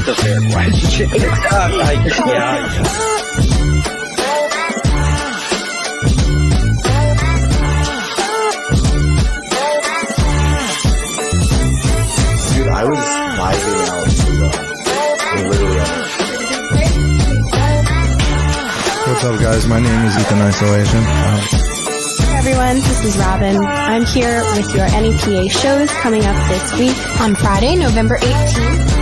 That's a fair question. Yeah. Dude, I was vibing out literally What's up, guys? My name is Ethan Isolation. Hey everyone, this is Robin. I'm here with your NEPA shows coming up this week on Friday, November 18th.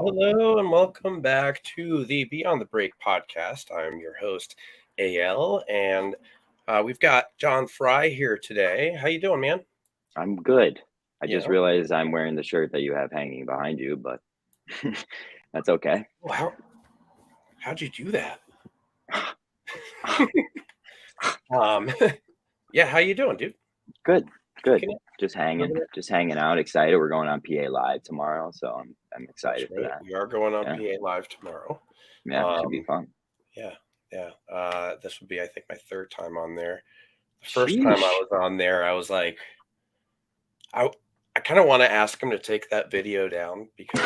Hello, and welcome back to the Beyond the Break podcast. I'm your host, AL, and we've got John Fry here today. How you doing, man? I'm good. I just realized I'm wearing the shirt that you have hanging behind you, but that's okay. Wow. How'd you do that? Yeah, how you doing, dude? Good. Just hanging out. Excited. We're going on PA Live tomorrow, so I'm excited for that. We are going on PA Live tomorrow. Yeah, it should be fun. Yeah. This would be, I think, my third time on there. The first time I was on there, I was like, I kind of want to ask him to take that video down because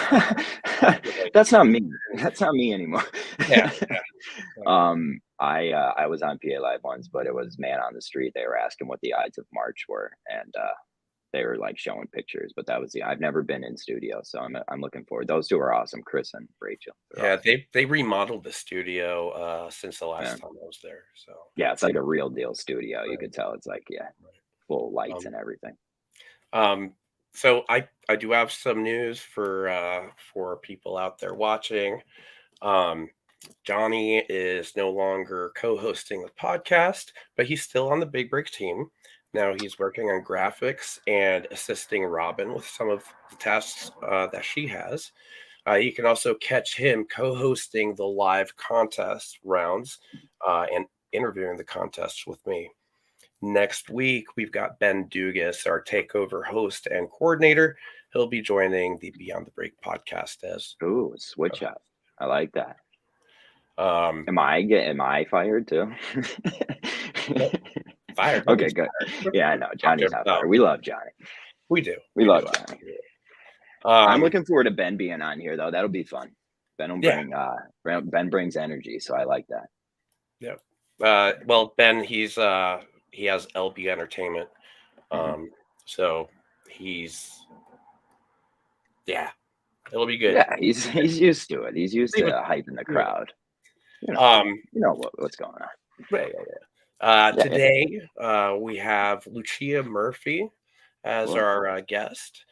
that's not me. That's not me anymore. Yeah. I was on PA Live once, but it was man on the street. They were asking what the Ides of March were, and they were like showing pictures. But that was I've never been in studio, so I'm looking forward. Those two are awesome, Chris and Rachel. They're awesome. They remodeled the studio since the last time I was there. So yeah, it's like a real deal studio. You could tell it's like full lights and everything. So I do have some news for people out there watching. Johnny is no longer co-hosting the podcast, but he's still on the Big Break team. Now he's working on graphics and assisting Robin with some of the tasks that she has. You can also catch him co-hosting the live contest rounds and interviewing the contests with me. Next week, we've got Ben Dugas, our takeover host and coordinator. He'll be joining the Beyond the Break podcast as switch up. I like that. Am I fired too? Fired. Okay, good. Yeah, I know. Johnny's not fired. We love Johnny. We do. We love Johnny. I'm looking forward to Ben being on here though. That'll be fun. Ben will bring Ben brings energy, so I like that. Yeah. Well, Ben, he has LB Entertainment. So it'll be good. Yeah, he's used to it. He's used to hyping the crowd. You know what's going on. Right. Today we have Lucia Murphy as our guest.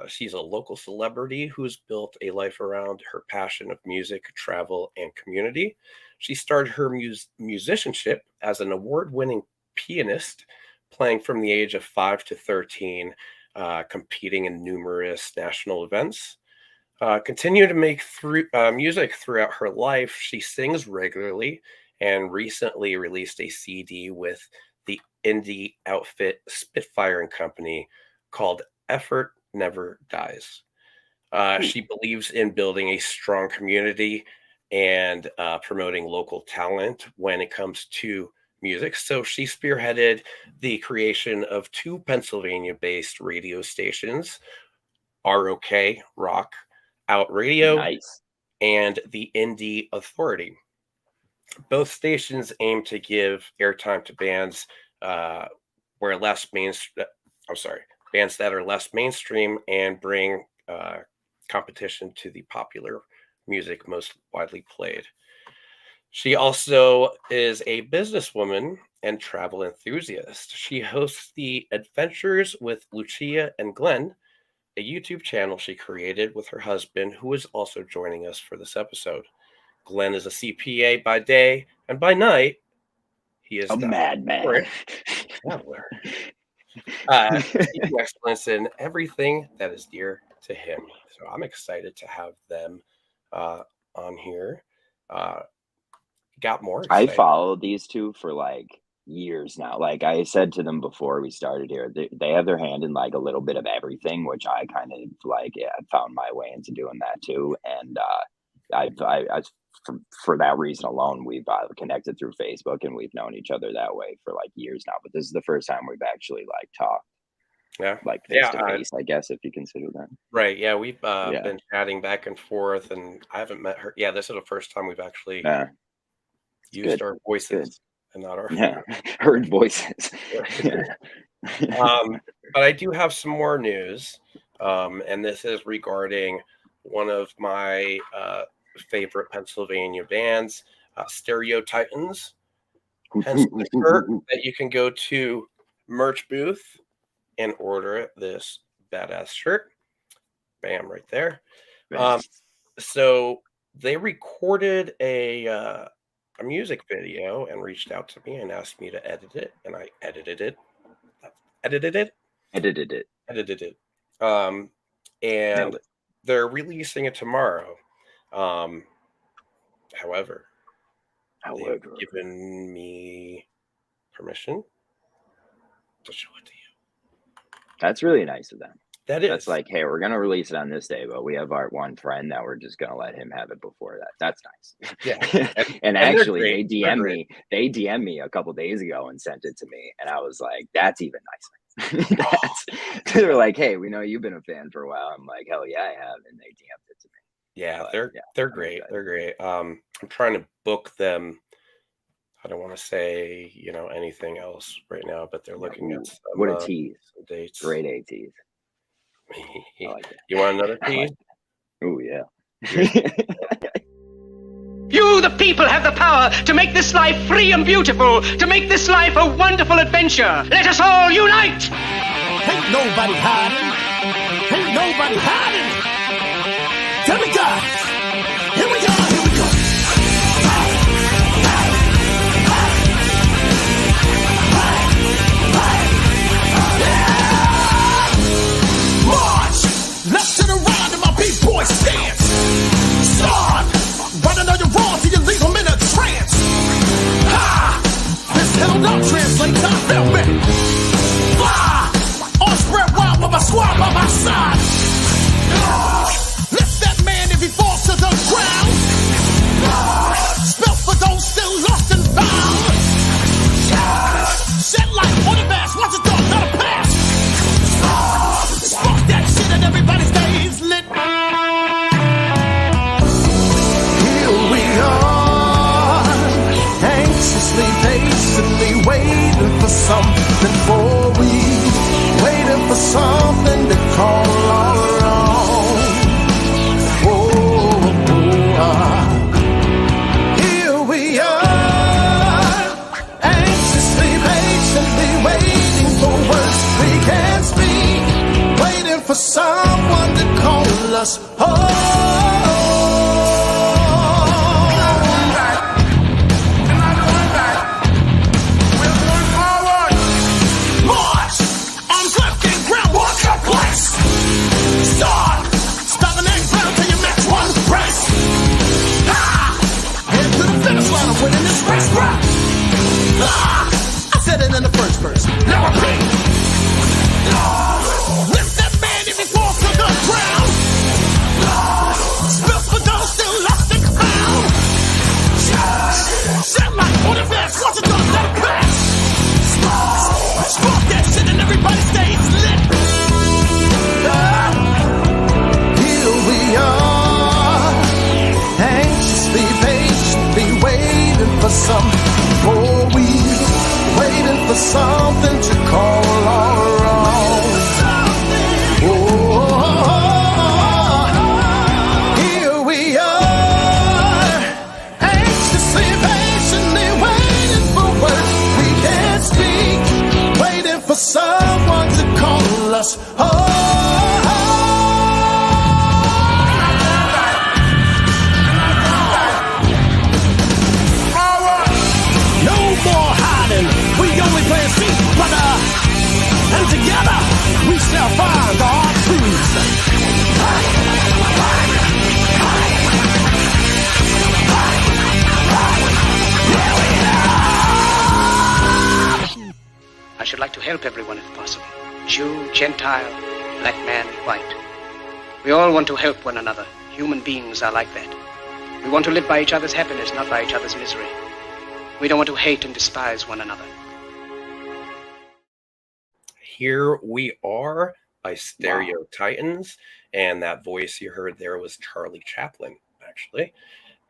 She's a local celebrity who's built a life around her passion of music, travel, and community. She started her musicianship as an award-winning pianist, playing from the age of 5 to 13, competing in numerous national events. Continued to make music throughout her life. She sings regularly and recently released a CD with the indie outfit Spitfire Company called Effort Never Dies. She believes in building a strong community and promoting local talent when it comes to music. So she spearheaded the creation of 2 Pennsylvania-based radio stations, ROK, Rock Out Radio, and the Indie Authority. Both stations aim to give airtime to bands bands that are less mainstream and bring competition to the popular music most widely played. She also is a businesswoman and travel enthusiast. She hosts the Adventures with Lucia and Glynn, a YouTube channel she created with her husband, who is also joining us for this episode. Glenn is a CPA by day, and by night, he is a madman. Seeking excellence in everything that is dear to him. So I'm excited to have them on here. Got more excited. I followed these two for like years now. Like I said to them before we started here, they have their hand in like a little bit of everything, which I kind of like. Yeah, I found my way into doing that too. And for that reason alone, we've connected through Facebook, and we've known each other that way for like years now. But this is the first time we've actually like talked, like face to face, I guess, if you consider that. Right. Yeah, we've been chatting back and forth, and I haven't met her. Yeah, this is the first time we've actually used our voices and not our heard voices. But I do have some more news, and this is regarding one of my favorite Pennsylvania bands, Stereo Titans. Hence the shirt that you can go to merch booth and order this badass shirt. Bam, right there. So they recorded a music video and reached out to me and asked me to edit it, and I edited it. And they're releasing it tomorrow. However, they've given me permission to show it to you. That's really nice of them. That's like, hey, we're gonna release it on this day, but we have our one friend that we're just gonna let him have it before that. That's nice. Yeah. And actually, they DM'd me a couple days ago and sent it to me, and I was like, that's even nicer. They were like, hey, we know you've been a fan for a while. I'm like, hell yeah, I have, and they DM'd it to me. Yeah, they're great. They're great. I'm trying to book them. I don't want to say, anything else right now, but they're looking at some, what a tease. Some dates. Great A tease. Like you want another tease? Oh yeah. You, the people, have the power to make this life free and beautiful, to make this life a wonderful adventure. Let us all unite! Ain't nobody hiding. Ain't nobody hiding. Tell me, guys. Here we go. Here we go. March! Left to the right and my B-boy stance. Start! Running on your wrong till you leave them in a trance. Ha! This held up translates, I felt it. Fly! On spread wild with my squad by my side. Lift that man if he falls to the ground. Spell for those still lost and found. Set light on the mask, watch it go, not a pass. Spark that shit and everybody stays lit. Here we are, anxiously, patiently waiting for something waiting for something to call our own. Here we are, anxiously, patiently waiting for words we can't speak, waiting for someone to call us home. I said it in the first verse. Now repeat. Lift that man if he falls to the ground. Spill for those still lost and found. Shed light on the mask, watch it go, let it pass. Spark that shit and everybody stays lit. Here we are, anxiously, patiently waiting for waiting for something to call our own. Here we are, anxiously, patiently waiting for words we can't speak, waiting for someone to call us home. We only play seat, brother, and together we shall find our truth. I should like to help everyone if possible. Jew, Gentile, black man, white. We all want to help one another. Human beings are like that. We want to live by each other's happiness, not by each other's misery. We don't want to hate and despise one another. Here We Are by Stereo Titans. And that voice you heard there was Charlie Chaplin, actually.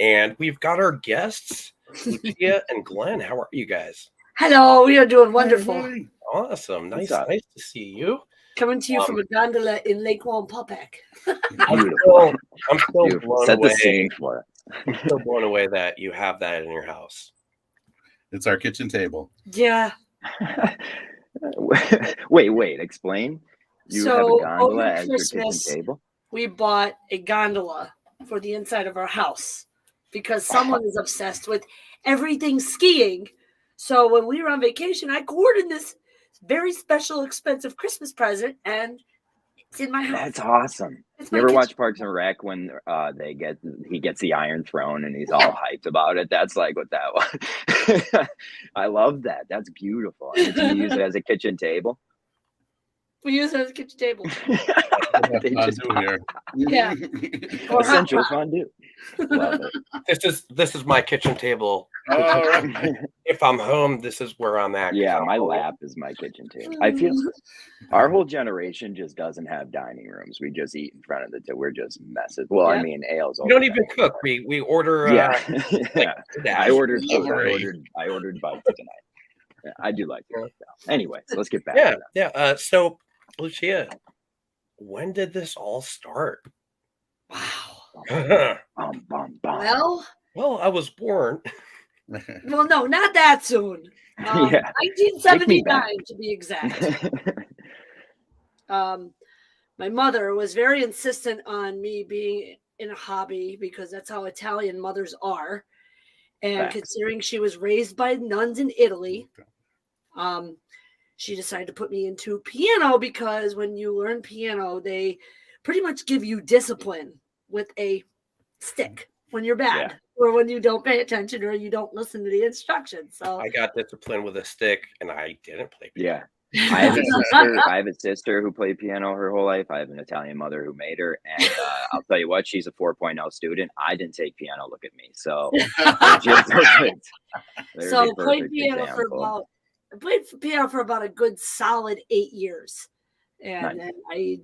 And we've got our guests, Lucia and Glynn. How are you guys? Hello, we are doing wonderful. Awesome. Nice to see you. Coming to you from a gondola in Lake Wallenpaupack. I'm still blown Set away. the scene for it. I'm still blown away that you have that in your house. It's our kitchen table. Yeah. Wait, explain. You have a gondola as your kitchen Christmas, table? we bought a gondola for the inside of our house because someone is obsessed with everything skiing. So when we were on vacation, I coordinated this very special, expensive Christmas present, and it's in my house. That's awesome. You ever watch Parks and Rec when he gets the Iron Throne and he's all hyped about it? That's like what that was. I love that. That's beautiful. And do you use it as a kitchen table? We use it as a kitchen table. Yeah. Essential fondue. Love it. This is my kitchen table. If I'm home, this is where I'm at. Yeah, my lap is my kitchen table. I feel our whole generation just doesn't have dining rooms. We just eat in front of the table. We're just messes. Well, I mean, ale's. We don't even cook. We order. I ordered bites tonight. Yeah, I do like it. Anyway, so let's get back. to that. So, Lucia, when did this all start? Wow. Well, I was born. Well, no, not that soon. 1979 to be exact. My mother was very insistent on me being in a hobby because that's how Italian mothers are. And considering she was raised by nuns in Italy, she decided to put me into piano because when you learn piano, they pretty much give you discipline with a stick when you're bad or when you don't pay attention or you don't listen to the instructions. So I got disciplined with a stick and I didn't play piano. Yeah. I have a sister who played piano her whole life. I have an Italian mother who made her. And I'll tell you what, she's a 4.0 student. I didn't take piano. Look at me. So perfect. So played piano I played piano for about a good solid 8 years. And then I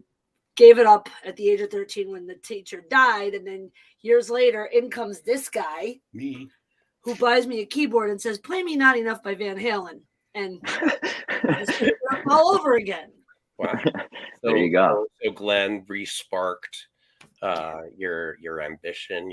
gave it up at the age of 13 when the teacher died. And then years later, in comes this guy, me, who buys me a keyboard and says, "Play me Not Enough" by Van Halen. And all over again. Wow. There you go. So Glynn re-sparked your ambition,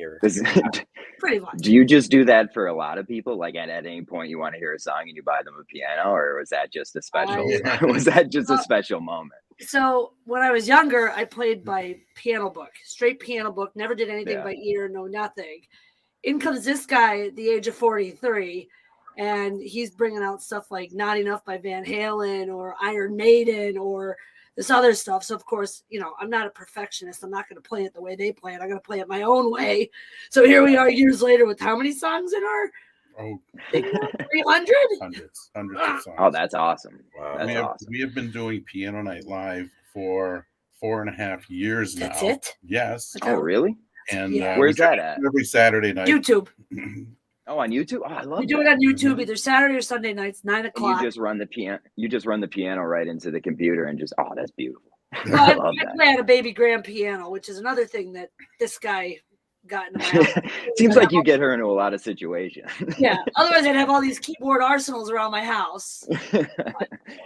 pretty much. Do you just do that for a lot of people? Like at any point you want to hear a song and you buy them a piano, or was that just a special a special moment? So when I was younger, I played by piano book, straight piano book, never did anything by ear, no nothing. In comes this guy at the age of 43, and he's bringing out stuff like Not Enough by Van Halen or Iron Maiden or this other stuff. So, of course, I'm not a perfectionist. I'm not going to play it the way they play it. I'm going to play it my own way. So here we are years later with how many songs in our 300? Hundreds of songs. Oh, that's awesome. Wow. That's awesome. We have been doing Piano Night Live for 4.5 years now. That's it? Yes. Oh, really? And where's that at? Every Saturday night. YouTube. Oh, on YouTube? Oh, I love We do it on YouTube either Saturday or Sunday nights, 9 o'clock. You just run the piano. You just run the piano right into the computer and just that's beautiful. Well, I play on a baby grand piano, which is another thing that this guy got into my house. Seems like you get her into a lot of situations. Yeah. Otherwise, I'd have all these keyboard arsenals around my house.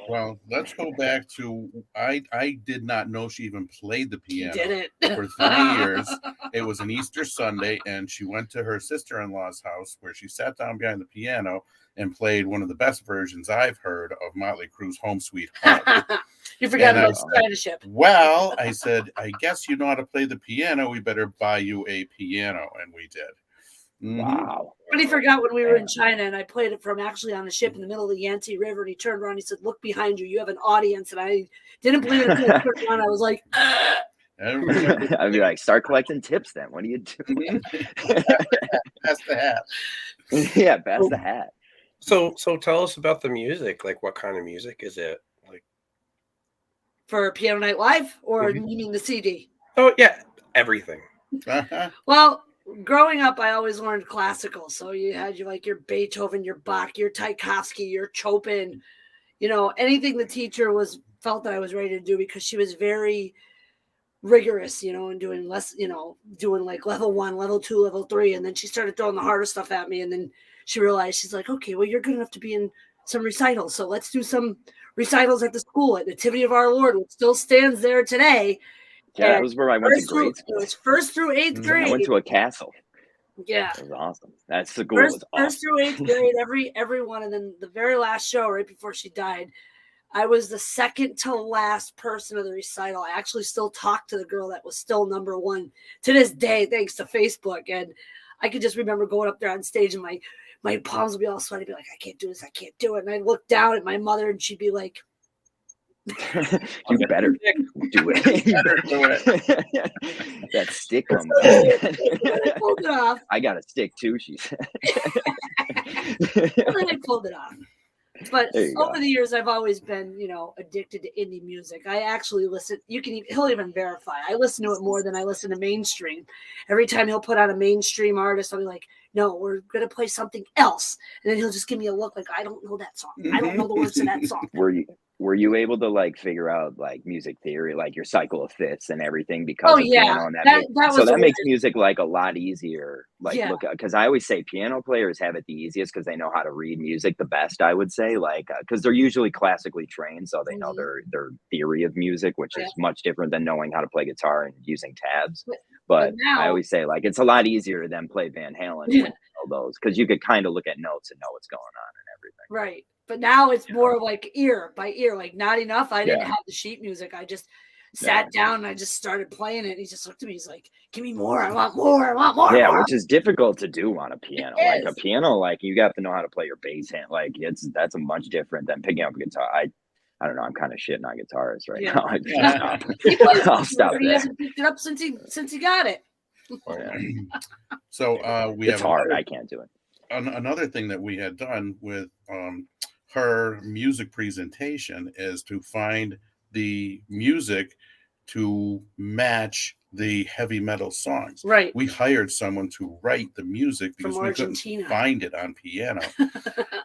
Well, let's go back to I did not know she even played the piano. She did it for 3 years. It was an Easter Sunday, and she went to her sister-in-law's house where she sat down behind the piano and played one of the best versions I've heard of Motley Crue's "Home Sweet Home." You forgot about Strataship. Well, I said, I guess you know how to play the piano. We better buy you a piano, and we did. Wow. But he forgot when we were in China, and I played it from actually on a ship in the middle of the Yangtze River, and he turned around and he said, "Look behind you. You have an audience." And I didn't believe it until I turned around. I was like, I'd be like, start collecting tips then. What are you doing? Pass the hat. Yeah, pass the hat. So tell us about the music. Like, what kind of music is it? Like for Piano Night Live, or you mean the CD? Oh yeah, everything. Well, growing up, I always learned classical. So you had your Beethoven, your Bach, your Tchaikovsky, your Chopin, anything the teacher felt that I was ready to do, because she was very rigorous, and doing less, doing like level 1, level 2, level 3. And then she started throwing the harder stuff at me. And then she realized, she's like, okay, well, you're good enough to be in some recitals. So let's do some recitals at the school at Nativity of Our Lord, which still stands there today. Yeah, that was where I went to grade school. It was 1st through 8th grade. I went to a castle. Yeah. It was awesome. That school was awesome. 1st through 8th grade, every one. And then the very last show, right before she died, I was the second to last person of the recital. I actually still talk to the girl that was still number 1 to this day, thanks to Facebook. And I could just remember going up there on stage, and my palms would be all sweaty, be like, I can't do this, I can't do it. And I'd look down at my mother, and she'd be like, you better do it. That stick comes out. I pulled it off. I got a stick too, she said. And then I pulled it off. But over the years, I've always been, addicted to indie music. I actually listen. He'll even verify. I listen to it more than I listen to mainstream. Every time he'll put on a mainstream artist, I'll be like, no, we're going to play something else. And then he'll just give me a look like, I don't know that song. I don't know the words to that song. Were you able to figure out music theory, your cycle of fifths and everything, because of piano, and that makes music a lot easier. Look, because I always say piano players have it the easiest because they know how to read music the best. I would say because they're usually classically trained, so they know their theory of music, which is much different than knowing how to play guitar and using tabs. But now, I always say it's a lot easier than play Van Halen with all those, because you could kind of look at notes and know what's going on and everything. Right. But now it's more ear by ear, Not Enough. I didn't have the sheet music. I just sat down and I just started playing it. And he just looked at me. He's like, give me more. I want more. I want more. Yeah, which is difficult to do on a piano. A piano, you have to know how to play your bass hand. That's a much different than picking up a guitar. I don't know. I'm kind of shitting on guitarists right now. I'll stop. He hasn't picked it up since he got it. So it's hard. I can't do it. Another thing that we had done with her music presentation is to find the music to match the heavy metal songs. Right. We hired someone to write the music because we couldn't find it on piano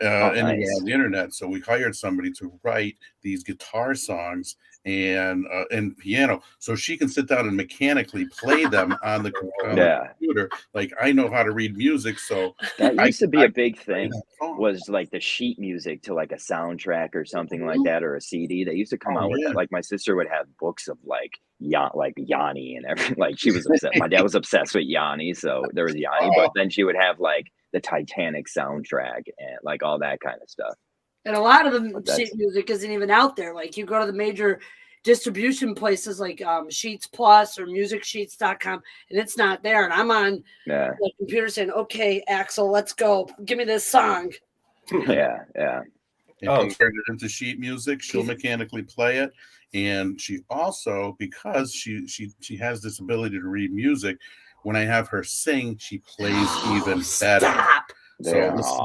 anywhere on the internet. So we hired somebody to write these guitar songs and piano, so she can sit down and mechanically play them on the computer. I know how to read music, so that used to be a big thing. Was the sheet music to a soundtrack or something like that, or a CD. They used to come out with that. My sister would have books of Yanni and everything. She was obsessed. My dad was obsessed with Yanni, so there was Yanni. But then she would have the Titanic soundtrack and all that kind of stuff. And a lot of the sheet music isn't even out there. You go to the major distribution places like Sheets Plus or MusicSheets.com, and it's not there. And I'm on the computer saying, okay, Axel, let's go. Give me this song. Yeah. Turn it into sheet music. She'll mechanically play it. And she also, because she has this ability to read music, when I have her sing, she plays even better. Stop. So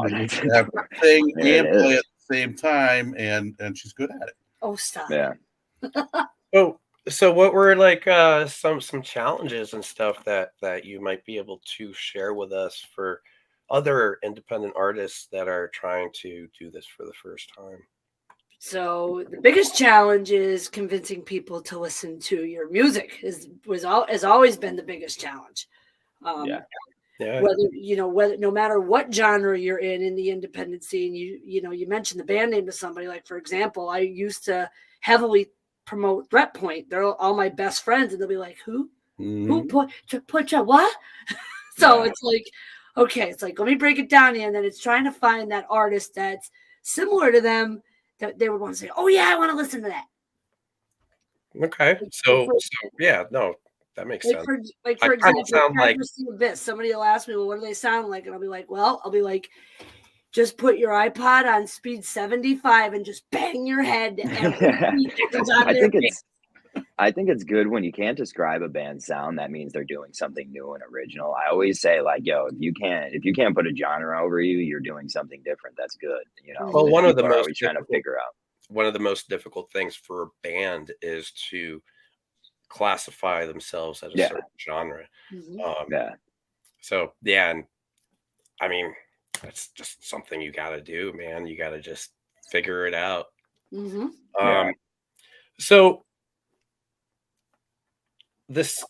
you have her sing and play at the same time, and she's good at it. Oh, stop. Yeah. So what were some challenges and stuff that you might be able to share with us for other independent artists that are trying to do this for the first time? So the biggest challenge is convincing people to listen to your music. Has always been the biggest challenge. Whether no matter what genre you're in the independent scene, you mentioned the band name to somebody. For example, I used to heavily promote Threat Point. They're all my best friends, and they'll be like, who? Who put what? So it's okay, it's let me break it down here, and then it's trying to find that artist that's similar to them that they would want to say, oh yeah, I want to listen to that. Okay. So yeah, no, that makes sense. For example, somebody will ask me, well, what do they sound like? And I'll be like, just put your iPod on speed 75 and just bang your head. I think it's good when you can't describe a band's sound. That means they're doing something new and original. I always say if you can't put a genre over you, you're doing something different. That's good. Well, one of the most trying to figure out. One of the most difficult things for a band is to classify themselves as a certain genre. So yeah, and I mean, that's just something you got to do, man. You got to just figure it out. So this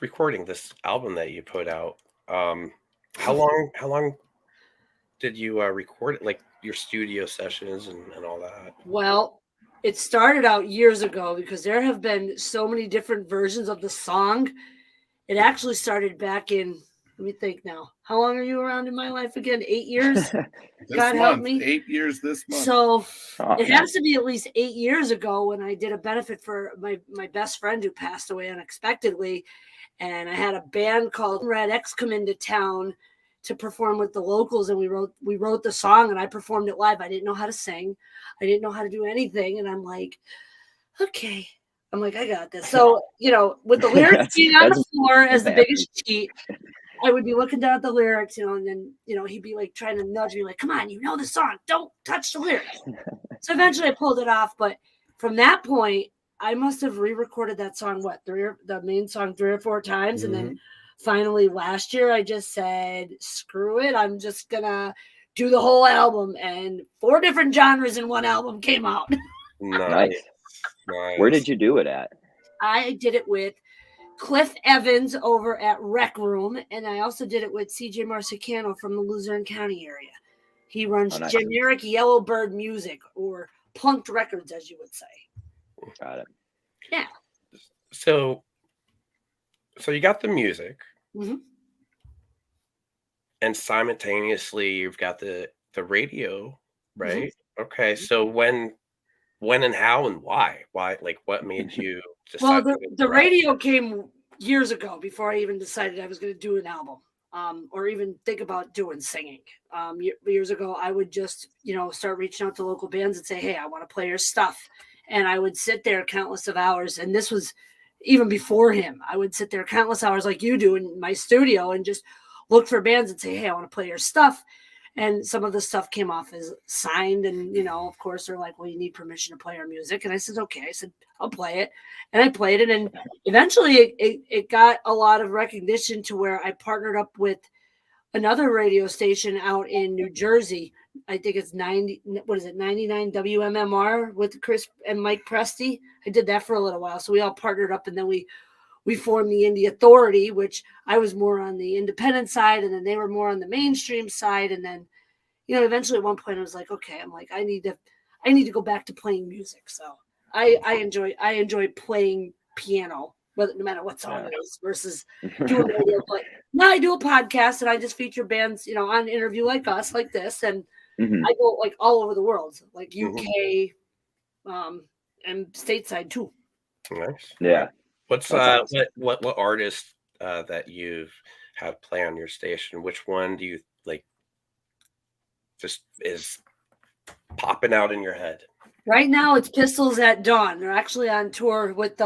recording, this album that you put out, how long did you record it? Like your studio sessions and all that? Well, it started out years ago because there have been so many different versions of the song. It actually started back in, let me think now. How long are you around in my life again? 8 years? God help me. 8 years this month. So it has to be at least 8 years ago when I did a benefit for my best friend who passed away unexpectedly. And I had a band called Red X come into town to perform with the locals, and we wrote the song, and I performed it live. I didn't know how to sing. I didn't know how to do anything. And I'm like, okay. I'm like, I got this. So, with the lyrics being on the floor as the biggest cheat, I would be looking down at the lyrics, and then, he'd be like trying to nudge me like, come on, you know the song, don't touch the lyrics. So eventually I pulled it off. But from that point, I must have re-recorded that song, the main song 3 or 4 times. And then finally last year, I just said, screw it. I'm just going to do the whole album. And 4 different genres in one album came out. Nice. Where did you do it at? I did it with Cliff Evans over at Rec Room. And I also did it with CJ Marsicano from the Luzerne County area. He runs generic Yellowbird music, or punked records, as you would say. Got it. Yeah. So you got the music, and simultaneously you've got the radio, right? Okay. So when and how and why? Like, what made you decide? Well, the radio came years ago before I even decided I was going to do an album, or even think about doing singing. Years ago, I would just, start reaching out to local bands and say, hey, I want to play your stuff. And I would sit there countless of hours. And this was even before him. I would sit there countless hours like you do in my studio and just look for bands and say, hey, I want to play your stuff. And some of the stuff came off as signed. And, of course, they're like, well, you need permission to play our music. And I said, okay. I said, I'll play it. And I played it. And eventually it got a lot of recognition to where I partnered up with another radio station out in New Jersey. I think it's 99 WMMR with Chris and Mike Presti. I did that for a little while. So we all partnered up, and then we formed the Indie Authority, which I was more on the independent side, and then they were more on the mainstream side. And then, eventually at one point I was like, okay, I'm like, I need to go back to playing music. So I enjoy playing piano, no matter what song it is, versus doing radio play. Now I do a podcast and I just feature bands, on an interview like us, like this, and I go like all over the world, like UK, and stateside too. Nice. Yeah. What's what artist that you've had play on your station? Which one do you like? Just is popping out in your head right now? It's Pistols at Dawn. They're actually on tour with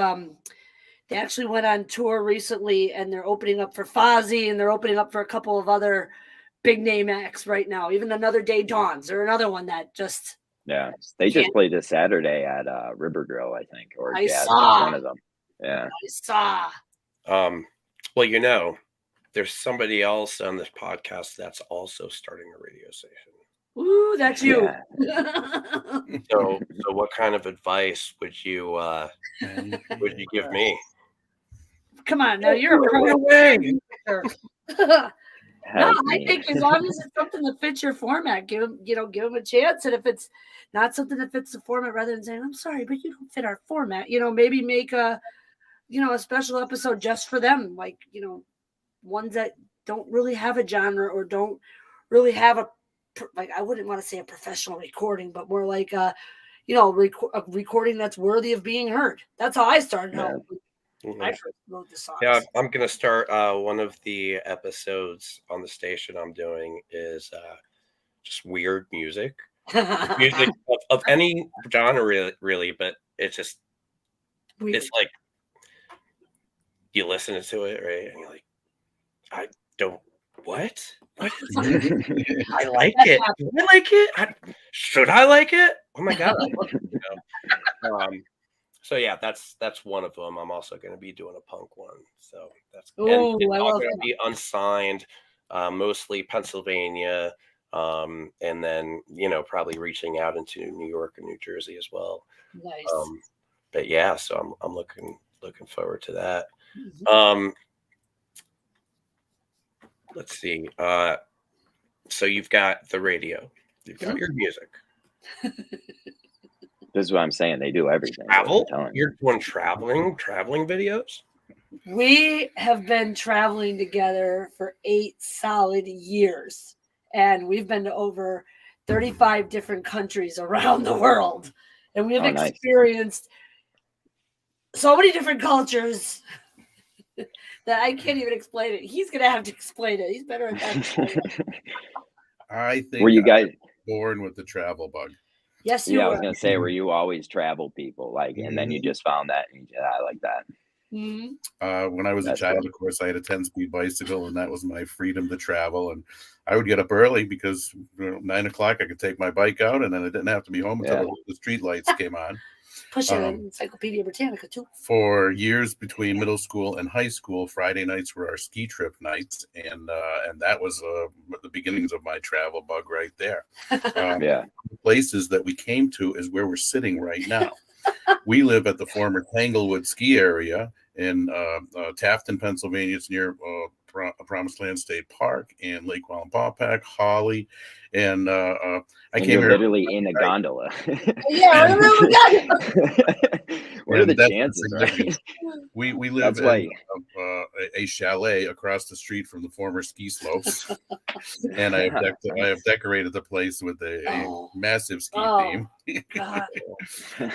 They actually went on tour recently, and they're opening up for Fozzy, and they're opening up for a couple of other big name acts right now. Even Another Day Dawns, or another one that just they just played this Saturday at River Grill, I think, or I Jazz, saw one of them. Yeah, I saw. Well, there's somebody else on this podcast that's also starting a radio station. Ooh, that's you. Yeah. So what kind of advice would you give me? Come on, now you're a pro. No, I think as long as it's something that fits your format, give them a chance. And if it's not something that fits the format, rather than saying, I'm sorry, but you don't fit our format, maybe make a special episode just for them. Like, ones that don't really have a genre or don't really have I wouldn't want to say a professional recording, but more like a recording that's worthy of being heard. That's how I started out. I first wrote the songs. Yeah, I'm going to start one of the episodes on the station I'm doing is just weird music. Music of any genre, really, but it's just weird. It's like you listen to it, right? And you're like, I don't, what? I like it. Do I like it? Should I like it? Oh my God. So yeah, that's one of them. I'm also going to be doing a punk one. So that's Oh, it's I all love going to that. be unsigned, mostly Pennsylvania, and then probably reaching out into New York and New Jersey as well. Nice. But yeah, so I'm looking forward to that. Let's see. So you've got the radio, you've got your music. This is what I'm saying. They do everything. Travel? You're doing traveling videos? We have been traveling together for 8 solid years, and we've been to over 35 different countries around the world, and we have experienced so many different cultures that I can't even explain it. He's gonna have to explain it. He's better at that. I think were you guys born with the travel bug? Yes, you yeah, were. I was gonna say, were you always travel people, like, and then you just found that, and I like that. When I was a child, of course, I had a 10-speed bicycle, and that was my freedom to travel. And I would get up early because 9 o'clock I could take my bike out, and then I didn't have to be home until the street lights came on. Push it in Encyclopedia Britannica too. For years between middle school and high school, Friday nights were our ski trip nights, and that was the beginnings of my travel bug right there. The places that we came to is where we're sitting right now. We live at the former Tanglewood ski area in Tafton, Pennsylvania. It's near Promised Land State Park and Lake Wallenpaupack, Holly, and I came here literally in a gondola. Yeah, what are the chances? Right? We live in a chalet across the street from the former ski slopes, and I have decorated the place with a massive ski theme.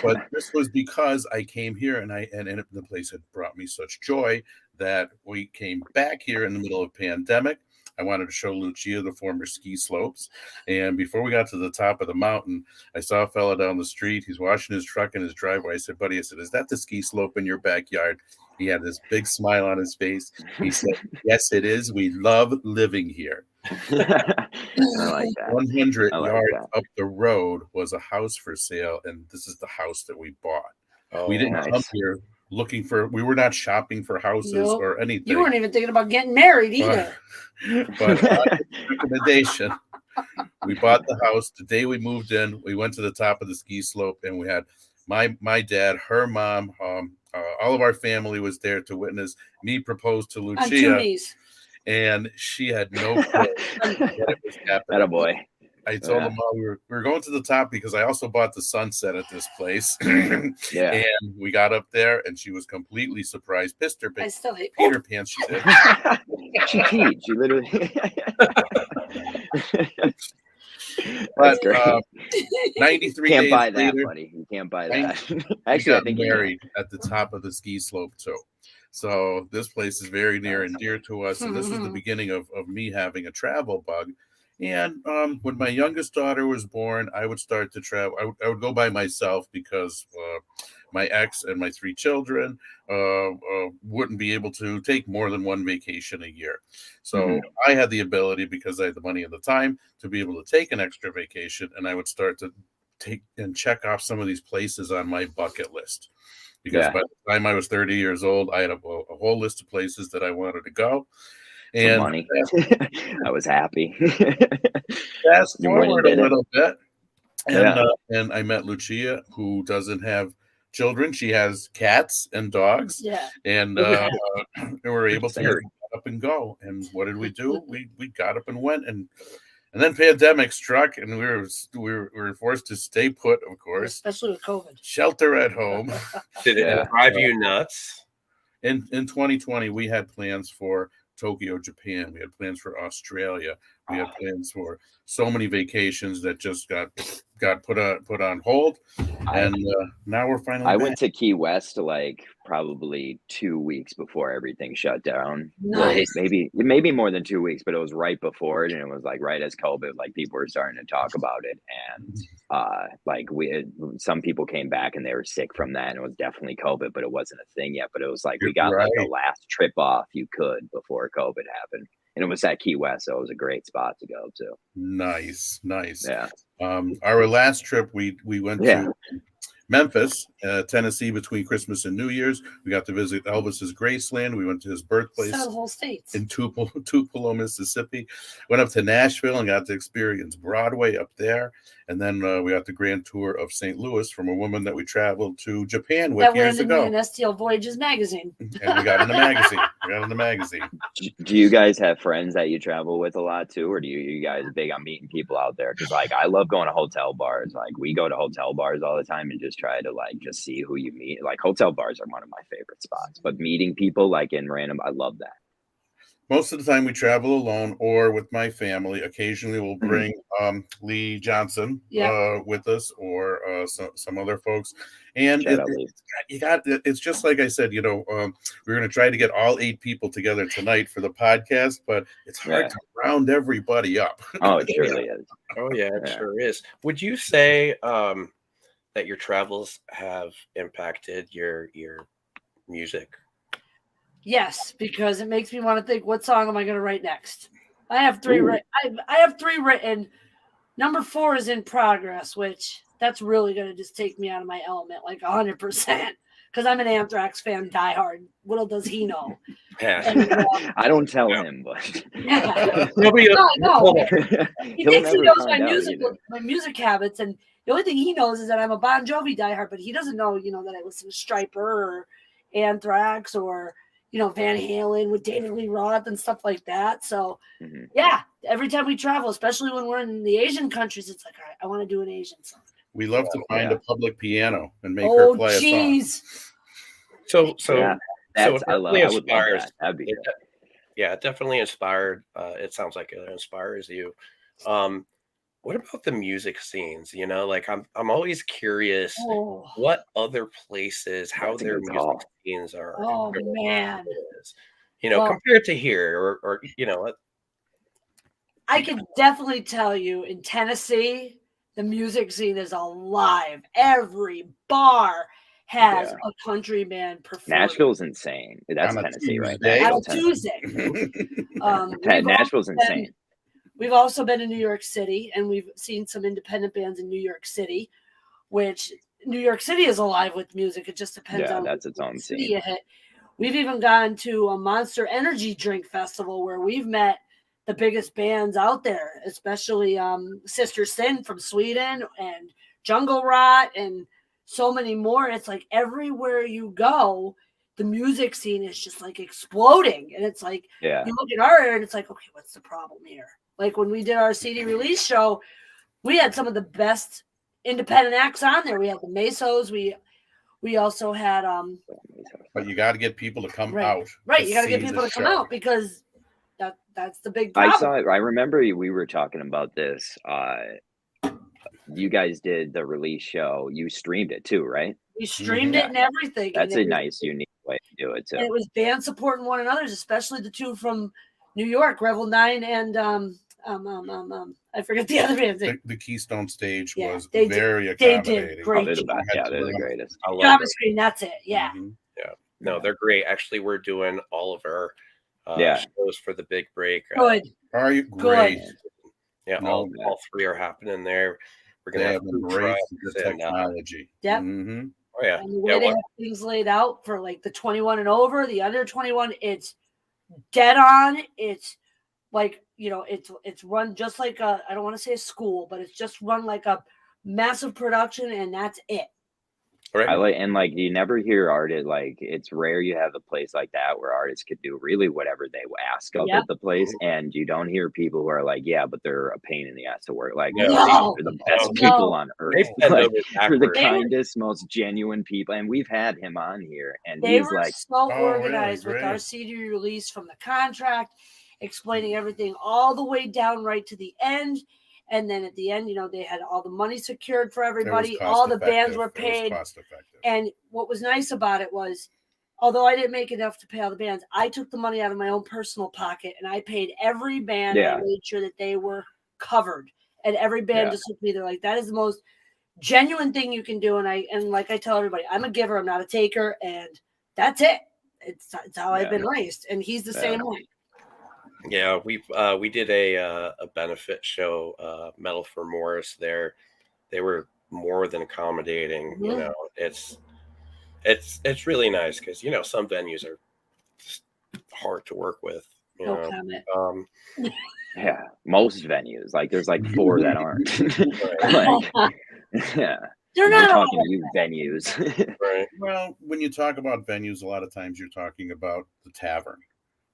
But this was because I came here, and the place had brought me such joy that we came back here in the middle of pandemic. I wanted to show Lucia the former ski slopes. And before we got to the top of the mountain, I saw a fella down the street. He's washing his truck in his driveway. I said, buddy, is that the ski slope in your backyard? He had this big smile on his face. He said, yes, it is. We love living here. I like that. 100 yards up the road was a house for sale, and this is the house that we bought. We didn't come here we were not shopping for houses or anything. You weren't even thinking about getting married either. But on recommendation, we bought the house. The day we moved in, we went to the top of the ski slope, and we had my dad, her mom, all of our family was there to witness me propose to Lucia. On 2 knees. And she had no clue what was happening. Attaboy. I told them we were going to the top because I also bought the sunset at this place. And we got up there, and she was completely surprised. Pissed her Peter pants. She did. She peed. She literally. But 93 can't days buy that, later, buddy. You can't buy that. Actually, I think married at the top of the ski slope too. So this place is very near and dear to us, and this was the beginning of me having a travel bug. And when my youngest daughter was born, I would start to travel. I would go by myself because my ex and my 3 children wouldn't be able to take more than 1 vacation a year. So I had the ability, because I had the money and the time, to be able to take an extra vacation, and I would start to take and check off some of these places on my bucket list. Because by the time I was 30 years old, I had a whole list of places that I wanted to go. And money. I was happy. Fast forward a little bit, and I met Lucia, who doesn't have children. She has cats and dogs. And we were able to get up and go. And what did we do? We got up and went, and then pandemic struck, and we were forced to stay put, of course, especially with COVID. Shelter at home. Did it drive you nuts? In 2020, we had plans for Tokyo, Japan. We had plans for Australia. We had plans for so many vacations that just got put on hold, and now we're finally. I went to Key West like probably 2 weeks before everything shut down. Nice. Maybe more than 2 weeks, but it was right before it, and it was like right as COVID, like people were starting to talk about it, and like some people came back and they were sick from that, and it was definitely COVID, but it wasn't a thing yet. But it was like we got like the last trip off you could before COVID happened. And it was at Key West, so it was a great spot to go to. Nice. Yeah. Our last trip, we went to Memphis, Tennessee between Christmas and New Year's. We got to visit Elvis's Graceland. We went to his birthplace. 7 whole states. In Tupelo, Mississippi. Went up to Nashville and got to experience Broadway up there. And then we got the grand tour of St. Louis from a woman that we traveled to Japan with years ago. In STL Voyages magazine. And we got in the magazine. Do you guys have friends that you travel with a lot too? Or do you guys big on meeting people out there? Because like I love going to hotel bars. Like we go to hotel bars all the time and just try to like just see who you meet. Like hotel bars are one of my favorite spots. But meeting people like in random, I love that. Most of the time we travel alone or with my family. Occasionally we'll bring Lee Johnson with us or some other folks. And it's just like I said, we're going to try to get all 8 people together tonight for the podcast, but it's hard to round everybody up. Oh, it surely is. Oh, yeah, it sure is. Would you say that your travels have impacted your music? Yes, because it makes me want to think, what song am I going to write next? I have 3 written. I have 3 written. Number 4 is in progress, which that's really going to just take me out of my element, like 100%. Because I'm an Anthrax fan, diehard. Little does he know. And, I don't tell him, but no. He thinks he knows my music habits, and the only thing he knows is that I'm a Bon Jovi diehard, but he doesn't know, that I listen to Stryper or Anthrax or Van Halen with David Lee Roth and stuff like that. So, every time we travel, especially when we're in the Asian countries, it's like, all right, I want to do an Asian song. We love to find a public piano and make her play a song. I would love that. That'd be good. Yeah, it definitely inspired. It sounds like it inspires you. What about the music scenes? Like I'm always curious what other places, how their music scenes are. Oh man. Compared to here or I can definitely tell you in Tennessee, the music scene is alive. Every bar has a country band performing. Nashville's insane. That's Tennessee, right? On Tuesday. Nashville's insane. We've also been in New York City, and we've seen some independent bands in New York City, which New York City is alive with music. It just depends on that's its own scene. You hit. We've even gone to a Monster Energy Drink Festival where we've met the biggest bands out there, especially Sister Sin from Sweden and Jungle Rot and so many more. It's like everywhere you go, the music scene is just like exploding. And it's like, you look at our area and it's like, okay, what's the problem here? Like when we did our CD release show, we had some of the best independent acts on there. We had the Mesos. We also had but you got to get people to come out. Right, you got to get people to come out because that's the big problem. I saw it. I remember we were talking about this. You guys did the release show. You streamed it too, right? We streamed it and everything. That's a nice, unique way to do it too. And it was bands supporting one another's, especially the 2 from New York, Revel 9 and I forget the other band's name. The Keystone Stage was very accommodating. They did great. They're the greatest. Java Screen, that's it. Yeah. Mm-hmm. Yeah. No, they're great. Actually, we're doing all of our shows for the big break. Good. Are you great? Yeah, all 3 are happening there. We're gonna have embraced the technology. Yep. Mm-hmm. Oh yeah. And the way they have things laid out for like the 21 and over, the under 21, it's dead on. It's like, it's run just like I don't want to say a school, but it's just run like a massive production, and that's it. Right. You never hear artists, it's rare you have a place like that where artists could do really whatever they ask of at the place, and you don't hear people who are like, but they're a pain in the ass to work. They're the best people on earth. They're the kindest, most genuine people, and we've had him on here, and they he's were so organized with our CD release, from the contract, explaining everything all the way down right to the end. And then at the end, they had all the money secured for everybody. All the bands were paid. And what was nice about it was, although I didn't make enough to pay all the bands, I took the money out of my own personal pocket and I paid every band and made sure that they were covered. And every band just looked at me. They're like, that is the most genuine thing you can do. And like I tell everybody, I'm a giver, I'm not a taker. And that's it. It's how I've been raised. And he's the same way. Yeah, we did a benefit show, Metal for Morris. They were more than accommodating. You know, it's really nice because, you know, some venues are just hard to work with. You know, yeah, most venues, like there's like 4 that aren't. Like, yeah, they're we're not talking to you venues. Right. Well, when you talk about venues, a lot of times you're talking about the tavern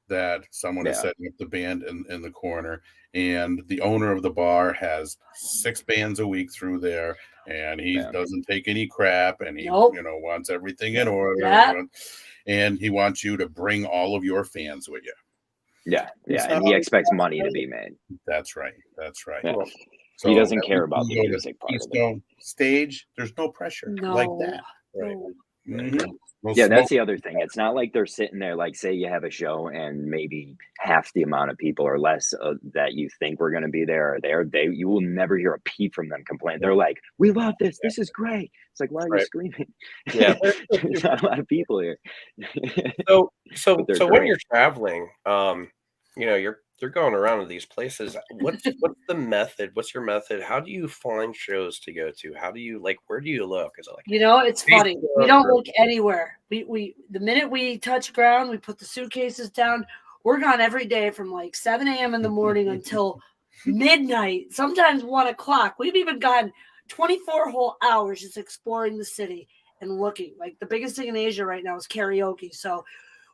that someone is setting up the band in the corner, and the owner of the bar has 6 bands a week through there, and he doesn't take any crap, and he you know, wants everything in order, and he wants you to bring all of your fans with you. Yeah, and he expects money to be made. That's right. Yeah. So he doesn't care about the music part of it. Stage, there's no pressure like that. Right. Yeah, that's the other thing. It's not like they're sitting there, like, say you have a show and maybe half the amount of people or less that you think were going to be there are there. You will never hear a peep from them complain. They're like, "We love this. This is great." It's like, why are you screaming? Yeah, there's not a lot of people here. So when you're traveling, you know, you're going around to these places. What's the method? What's your method? How do you find shows to go to? How do you, like, where do you look? Is it like, you know, it's funny. We don't look anywhere. We the minute we touch ground, we put the suitcases down. We're gone every day from like 7 a.m. in the morning until midnight, sometimes 1 o'clock. We've even gone 24 whole hours just exploring the city and looking. Like, the biggest thing in Asia right now is karaoke. So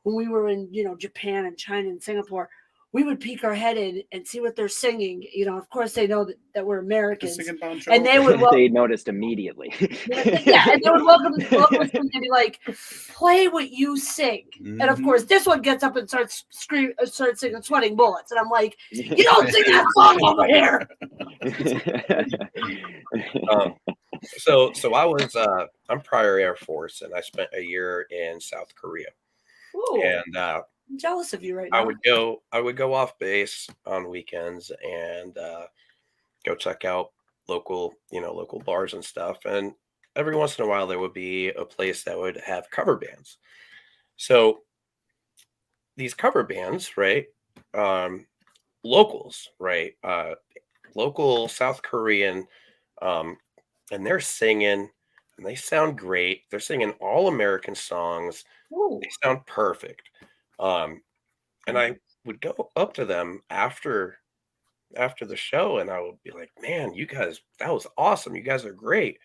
when we were in, you know, Japan and China and Singapore, we would peek our head in and see what they're singing. You know, of course, they know that we're Americans, and they would they noticed immediately. Yeah, and they would welcome us and they'd be like, "Play what you sing." And of course, this one gets up and starts singing "Sweating Bullets," and I'm like, "You don't sing that song over here." So I was I'm prior Air Force, and I spent a year in South Korea. Ooh, and I'm jealous of you right now. I would go off base on weekends and go check out local bars and stuff. And every once in a while, there would be a place that would have cover bands. So these cover bands, right? Locals, right? Local South Korean, and they're singing, and they sound great. They're singing all American songs. Ooh. They sound perfect. And I would go up to them after the show, and I would be like, "Man, you guys, that was awesome. You guys are great."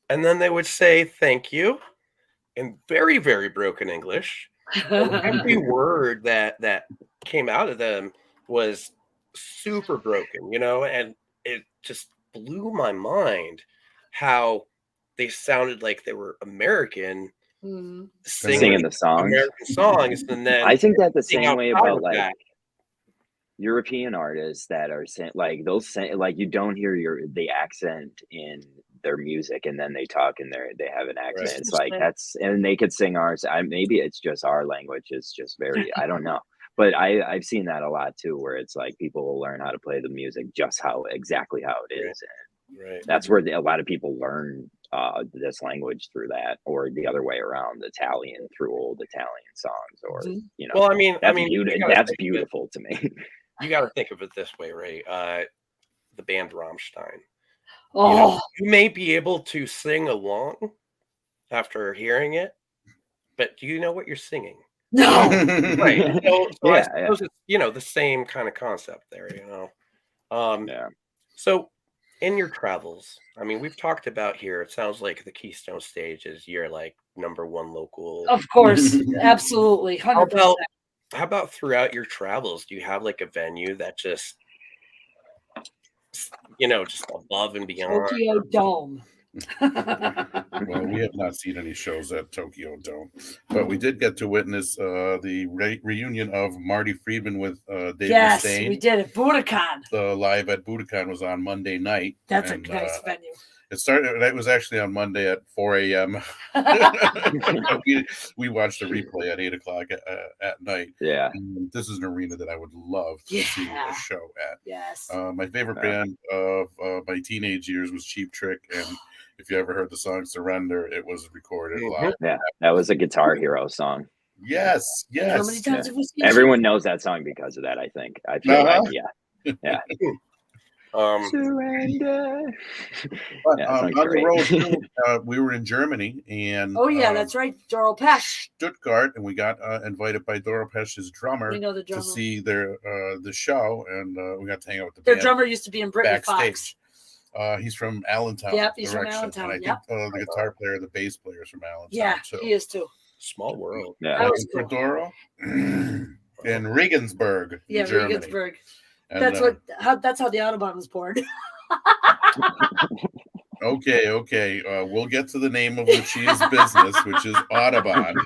And then they would say thank you in very, very broken English. Every word that came out of them was super broken, you know, and it just blew my mind how they sounded like they were American. Singing the songs, American songs, and then I think that's the same way about like European artists that are like they'll say, like, you don't hear the accent in their music, and then they talk and they have an accent. Right. It's like and they could sing ours. Maybe it's just our language is just very, I don't know, but I've seen that a lot too, where it's like people will learn how to play the music just exactly how it is. Right. That's where a lot of people learn this language through that, or the other way around, Italian through old Italian songs, or you know. Well, I mean, that's beautiful to me. You got to think of it this way, right? The band Rammstein. Oh, you may be able to sing along after hearing it, but do you know what you're singing? No. Right. So I suppose it's, you know, the same kind of concept there, you know. Yeah. So in your travels, I mean, we've talked about here, it sounds like the Keystone Stage is your like #1 local. Of course, absolutely, 100%. How about throughout your travels? Do you have like a venue that just, you know, just above and beyond? Tokyo Dome. Well, we have not seen any shows at Tokyo Dome, but we did get to witness the reunion of Marty Friedman with Dave Mustaine. Yes, we did it. Budokan. The live at Budokan was on Monday night. That's a nice venue. It was actually on Monday at 4 a.m. we watched the replay at 8 o'clock at night. Yeah. And this is an arena that I would love to see a show at. Yes. My favorite band of my teenage years was Cheap Trick, and if you ever heard the song Surrender, it was recorded live. Yeah, that was a Guitar Hero song. Yes. How many times have we seen Everyone knows that song because of that, I think. I feel like, yeah. Surrender. On the road too, we were in Germany, and that's right, Doro Pesch, Stuttgart, and we got invited by Doro Pesch's drummer, to see the show, and we got to hang out with their drummer used to be in Britney backstage. Fox. He's from Allentown. Yep, he's from Allentown. And I think the guitar player, the bass player is from Allentown. Yeah, too. he is too. Small world. Yeah, that was cool. For Doro in Regensburg. Yeah, Germany. Regensburg. And, that's how the Autobahn was born. Okay. We'll get to the name of Lucia's business, which is Autobahn.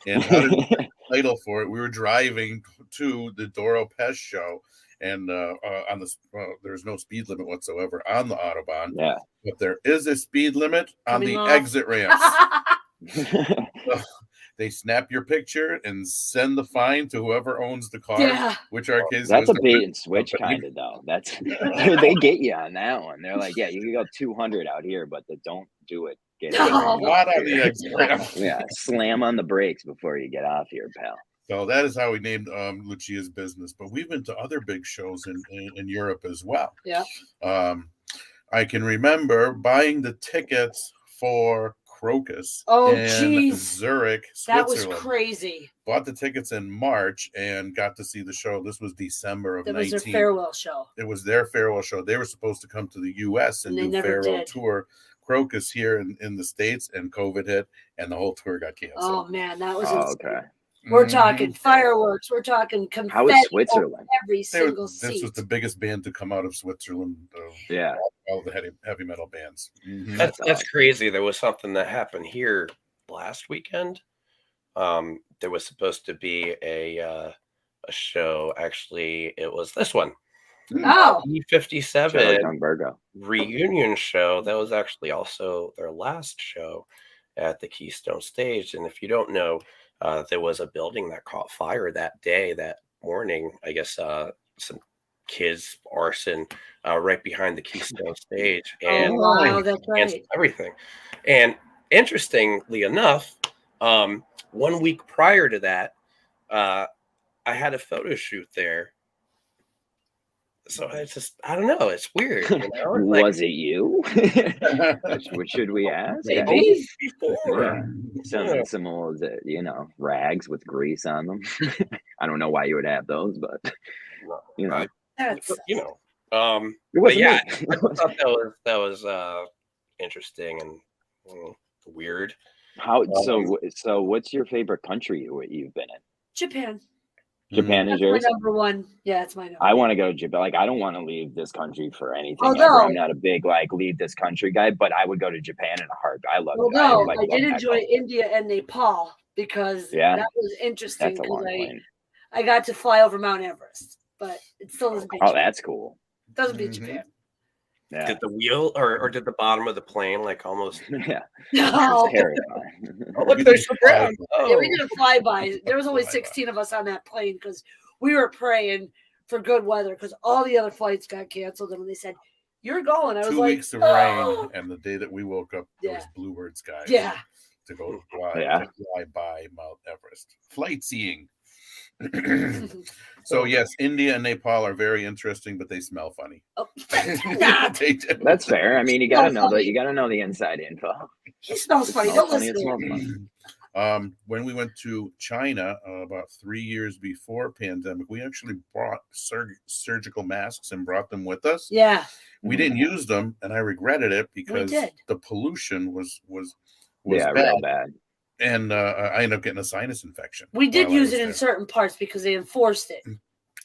And how did we get the title for it? We were driving to the Doro Pesch show, and on the there's no speed limit whatsoever on the Autobahn. Yeah, but there is a speed limit on the exit ramps. So they snap your picture and send the fine to whoever owns the car. Yeah. Which our case that's a bait and switch kind of though. That's they get you on that one. They're like, yeah, you can go 200 out here, but don't do it. Not on the exit ramp. Yeah, slam on the brakes before you get off here, pal. So that is how we named Lucia's business. But we've been to other big shows in Europe as well. Yeah. I can remember buying the tickets for Crocus in Zurich, Switzerland. That was crazy. Bought the tickets in March and got to see the show. This was December of 19. That was their farewell show. It was their farewell show. They were supposed to come to the U.S. and do farewell tour. Crocus here in the States, and COVID hit, and the whole tour got canceled. Oh man, that was okay. We're talking fireworks. We're talking confetti. How was Switzerland? Every single seat. This was the biggest band to come out of Switzerland. All the heavy metal bands. Mm-hmm. That's crazy. There was something that happened here last weekend. There was supposed to be a show. Actually, it was this one. Oh, E57 reunion show. That was actually also their last show at the Keystone Stage. And if you don't know, there was a building that caught fire that morning. I guess some kids arson right behind the Keystone Stage, and that's right. Everything. And interestingly enough, 1 week prior to that, I had a photo shoot there. So I don't know. It's weird. You know? Was it you? Should we ask? Maybe before. Some old, rags with grease on them. I don't know why you would have those, but but I thought that was interesting and weird. So what's your favorite country you've been in? Japan. Japan is yours? My number one. Yeah, it's my number one. I want to go to Japan. Like, I don't want to leave this country for anything. No. I'm not a big leave this country guy, but I would go to Japan in a heartbeat. I love. I did enjoy India and Nepal because that was interesting. That's a long plane. I got to fly over Mount Everest, but it still doesn't beat Japan. That's cool. It doesn't beat Japan. Yeah. Did the wheel or did the bottom of the plane almost? Yeah. No. Look, there's the ground. Yeah, we did a flyby. There was only 16 of us on that plane because we were praying for good weather because all the other flights got canceled. And when they said, "You're going," I was 2 weeks of rain, and the day that we woke up, it was bluebird sky. Yeah. To go fly by Mount Everest. Flight seeing. So yes, India and Nepal are very interesting, but they smell funny. Oh, that's fair. I mean, you gotta know that. You gotta know the inside info. He smells funny. Don't listen to him. When we went to China about 3 years before pandemic, we actually brought surgical masks and brought them with us. Yeah, we didn't use them, and I regretted it because the pollution was bad. Real bad. And I ended up getting a sinus infection. We did use it in certain parts because they enforced it.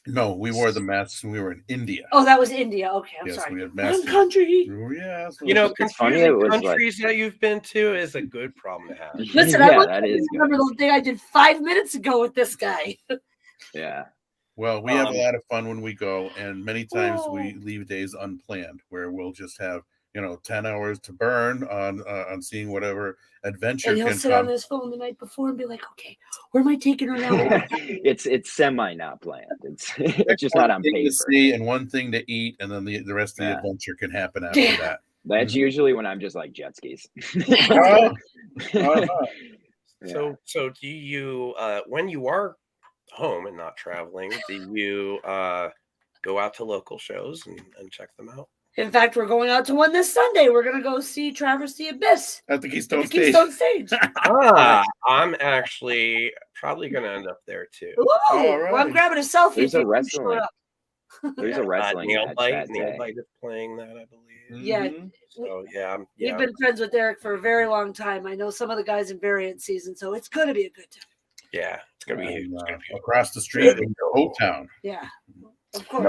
No, we wore the masks when we were in India. Oh, that was India. Okay, I'm sorry. We had masks. Country. Yeah, it's funny. Countries that you've been to is a good problem to have. Listen, I remember the thing I did 5 minutes ago with this guy. Yeah. Well, we have a lot of fun when we go, and many times we leave days unplanned where we'll just have 10 hours to burn on seeing whatever adventure. And he'll sit on his phone the night before and be like, "Okay, where am I taking her now?" It's semi not planned. It's just not on paper. To see and one thing to eat, and then the rest of the adventure can happen after that. That's usually when I'm just like jet skis. So do you when you are home and not traveling, do you go out to local shows and check them out. In fact, we're going out to one this Sunday. We're going to go see Traverse the Abyss at the Keystone Stage. I'm actually probably going to end up there too. Ooh, well, I'm grabbing a selfie. There's a wrestling. There's a wrestling Nail match Bite is playing that, I believe. Yeah. So yeah, we've been friends with Eric for a very long time. I know some of the guys in variant season, so it's going to be a good time. Yeah, it's going to be huge. Across the street in Old Town. Yeah, of course.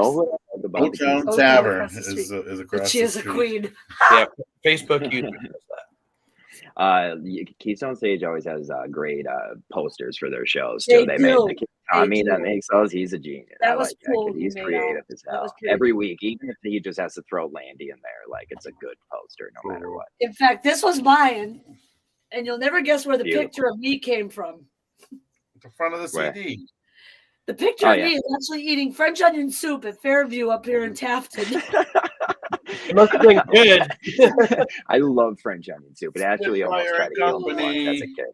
Old Town Tavern is across she the is street. a queen. Yeah, Facebook, YouTube does that. Keystone Stage always has great posters for their shows too. They made Tommy that makes those. He's a genius. That was cool. He's creative as hell. Every week, even if he just has to throw Landy in there, like it's a good poster no matter what. In fact, this was mine, and you'll never guess where the picture of me came from. The front of the CD. The picture of me is actually eating French onion soup at Fairview up here in Tafton. It must have been good. I love French onion soup. It actually almost tried to kill me as a kid.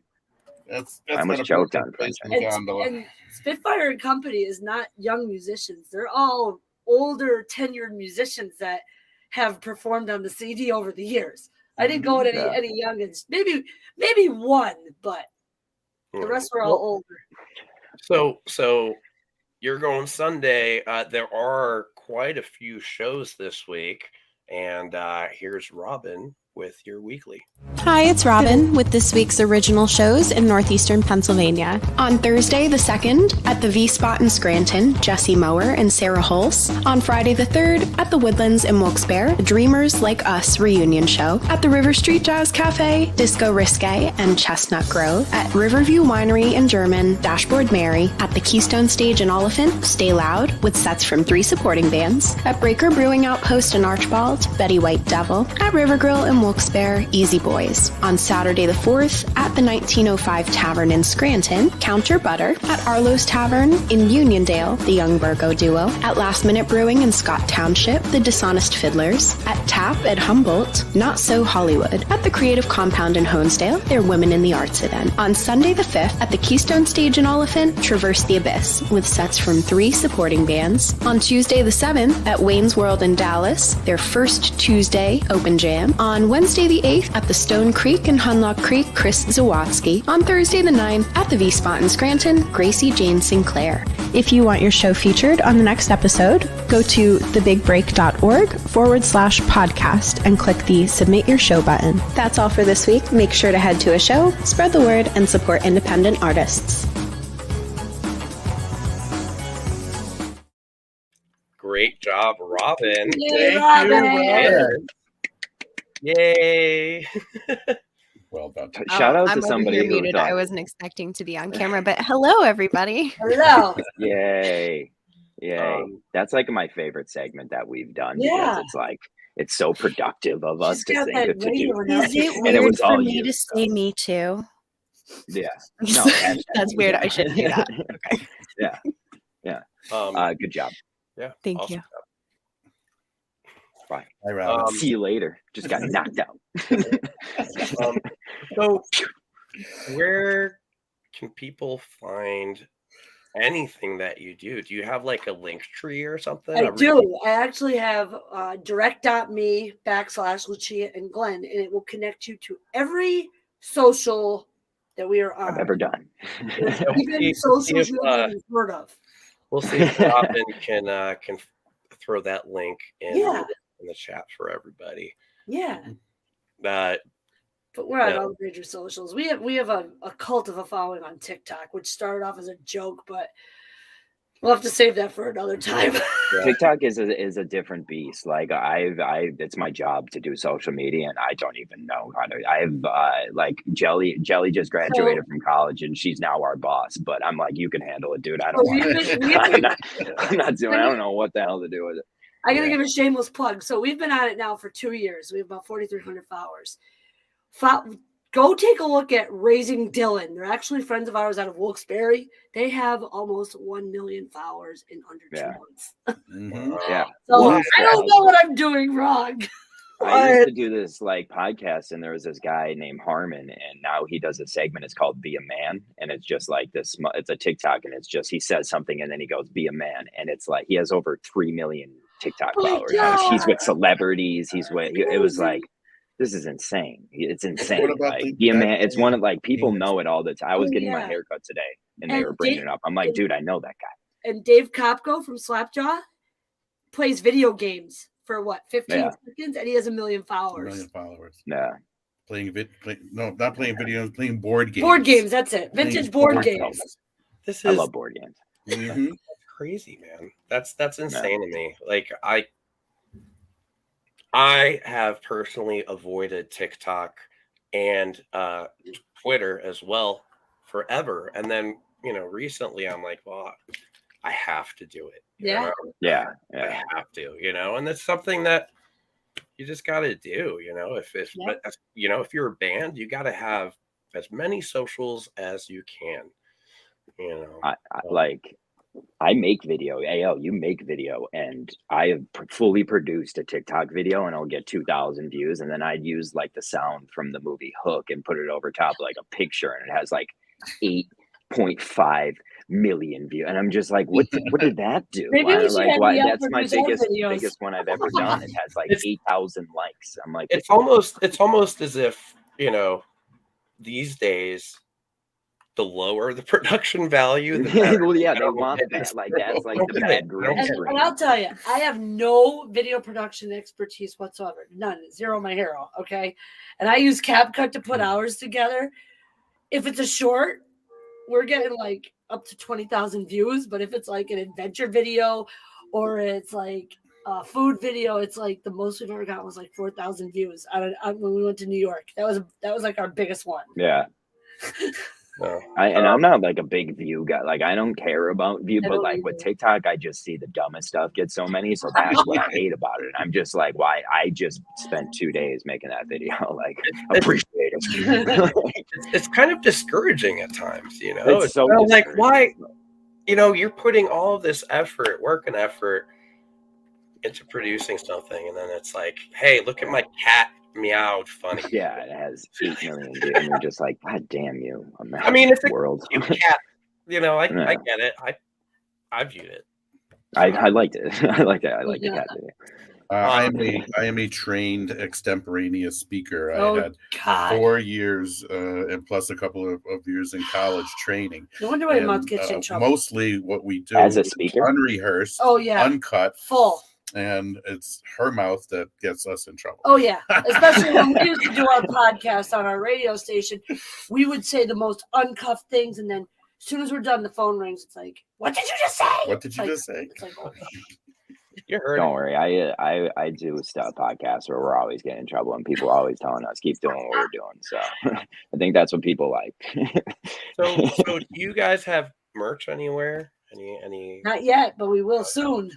I almost choked on French onion soup. And Spitfire and Company is not young musicians. They're all older, tenured musicians that have performed on the CD over the years. I didn't go with any youngins. Maybe one, but the rest were all older. So you're going Sunday. There are quite a few shows this week, and here's Robin with your weekly. Hi, it's Robin with this week's original shows in northeastern Pennsylvania. On Thursday the 2nd at the V-Spot in Scranton, Jesse Mower and Sarah Hulse. On Friday the 3rd at the Woodlands in Wilkes-Barre, Dreamers Like Us reunion show. At the River Street Jazz Cafe, Disco Risque and Chestnut Grove. At Riverview Winery in German, Dashboard Mary. At the Keystone Stage in Oliphant, Stay Loud with sets from 3 supporting bands. At Breaker Brewing Outpost in Archbald, Betty White Devil. At River Grill in Wilkes-Barre, Easy Boys. On Saturday the 4th, at the 1905 Tavern in Scranton, Counter Butter. At Arlo's Tavern in Uniondale, the Young Virgo Duo. At Last Minute Brewing in Scott Township, the Dishonest Fiddlers. At Tap at Humboldt, Not So Hollywood. At the Creative Compound in Honesdale, their Women in the Arts event. On Sunday the 5th, at the Keystone Stage in Oliphant, Traverse the Abyss, with sets from 3 supporting bands. On Tuesday the 7th, at Wayne's World in Dallas, their first Tuesday open jam. On Wednesday the 8th, at the Stone Creek and Hunlock Creek, Chris Zawatsky. On Thursday the 9th, at the V-Spot in Scranton, Gracie Jane Sinclair. If you want your show featured on the next episode, go to thebigbreak.org/podcast and click the Submit Your Show button. That's all for this week. Make sure to head to a show, spread the word, and support independent artists. Great job, Robin. Yay, Robin. Yay. Well done. Shout out to somebody who muted. I wasn't expecting to be on camera, but hello, everybody. Hello. Yay. That's like my favorite segment that we've done because it's like it's so productive of us to think of to do. Is it weird for me to say me too? Yeah. No, that's weird. I shouldn't do that. Okay. Yeah. Good job. Yeah. Thank you. Bye. Hi, Robin. See you later. Just got knocked out. So, where can people find anything that you do? Do you have like a link tree or something? I do. I actually have direct.me/Lucia and Glynn, and it will connect you to every social that we are on. I've ever done. Even socials you haven't heard of. We'll see if Robin can throw that link in the chat for everybody. Yeah. But we're on all major socials. We have a cult of a following on TikTok, which started off as a joke, but we'll have to save that for another time. TikTok is a different beast. Like it's my job to do social media, and I don't even know how to. I've like Jelly just graduated from college, and she's now our boss. But I'm like, you can handle it, dude. I don't want to. I'm not doing. I don't know what the hell to do with it. I gotta give a shameless plug. So we've been on it now for 2 years. We have about 4,300 followers. Go take a look at Raising Dylan. They're actually friends of ours out of Wilkes-Barre. They have almost 1 million followers in under 2 months. Yeah. So I don't know what I'm doing wrong. I used to do this like podcast, and there was this guy named Harmon, and now he does a segment. It's called "Be a Man," and it's just like this. It's a TikTok, and it's just he says something, and then he goes, "Be a man," and it's like he has over 3 million TikTok followers. He's with celebrities. He's with. It was like, this is insane. It's insane. Like, be a man. It's one of like people know it all the time. I was getting my haircut today, and they were bringing it up. I'm like, dude, I know that guy. And Dave Kopko from Slapjaw plays video games for what 15 seconds, and he has 1 million followers. Yeah. Not playing videos, playing board games. Board games, that's it. Vintage board games. I love board games. Mm-hmm. Crazy, man. That's insane to me. Like I have personally avoided TikTok and Twitter as well forever, and then recently I'm like, well, I have to do it. Yeah. I have to, and that's something that you just got to do, if you're a band, you got to have as many socials as you can, I make video. AL, you make video, and I have fully produced a TikTok video, and I'll get 2,000 views, and then I'd use like the sound from the movie Hook and put it over top like a picture, and it has like 8.5 million views, and I'm just like, what did that do? That's my biggest one I've ever done. It has like 8,000 likes. I'm like, it's almost as if these days, the lower the production value, the better. Well, yeah, they want that. Like, that's like the bad green screen. And I'll tell you, I have no video production expertise whatsoever. None. Zero my hero. Okay. And I use CapCut to put hours together. If it's a short, we're getting like up to 20,000 views. But if it's like an adventure video or it's like a food video, it's like the most we've ever got was like 4,000 views when we went to New York. That was like our biggest one. Yeah. I'm not like a big view guy. Like, I don't care about view, but like with TikTok, I just see the dumbest stuff get so many. So that's what I hate about it. I'm just like, why? I just spent 2 days making that video. Like, appreciate it. It's kind of discouraging at times, It's so like, why? You're putting all of this work and effort into producing something, and then it's like, hey, look at my cat. Meowed funny. Yeah, it has 8 million views, and you're just like, God damn you! It's world. A cute cat. I get it. I viewed it. I liked it. I liked it. I liked the cat video. I am a trained extemporaneous speaker. I had 4 years and plus a couple of years in college training. No wonder why Mouth gets in trouble. Mostly what we do as a speaker, unrehearsed, uncut, full. And it's her mouth that gets us in trouble. Oh, yeah. Especially when we used to do our podcast on our radio station, we would say the most uncuffed things. And then as soon as we're done, the phone rings. It's like, what did you just say? What did you just say? It's like, oh. Don't worry. I do stuff podcasts where we're always getting in trouble, and people are always telling us, keep doing what we're doing. So I think that's what people like. So do you guys have merch anywhere? Any? Not yet, but we will soon.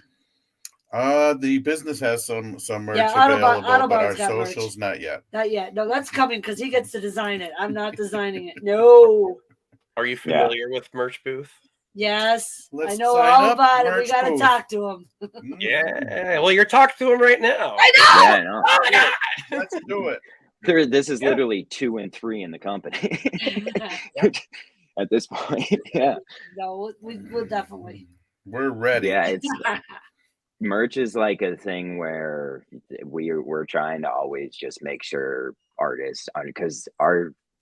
The business has some merch available, but our socials merch. Not yet. Not yet. No, that's coming because he gets to design it. I'm not designing it. No. Are you familiar with Merch Booth? Yes, I know all about it. We got to talk to him. Yeah. Well, you're talking to him right now. I know. Yeah, I know. Oh my God. Let's do it. This is literally 2 and 3 in the company at this point. Yeah. No, we'll definitely. We're ready. Yeah, it's. Merch is like a thing where we're trying to always just make sure artists, because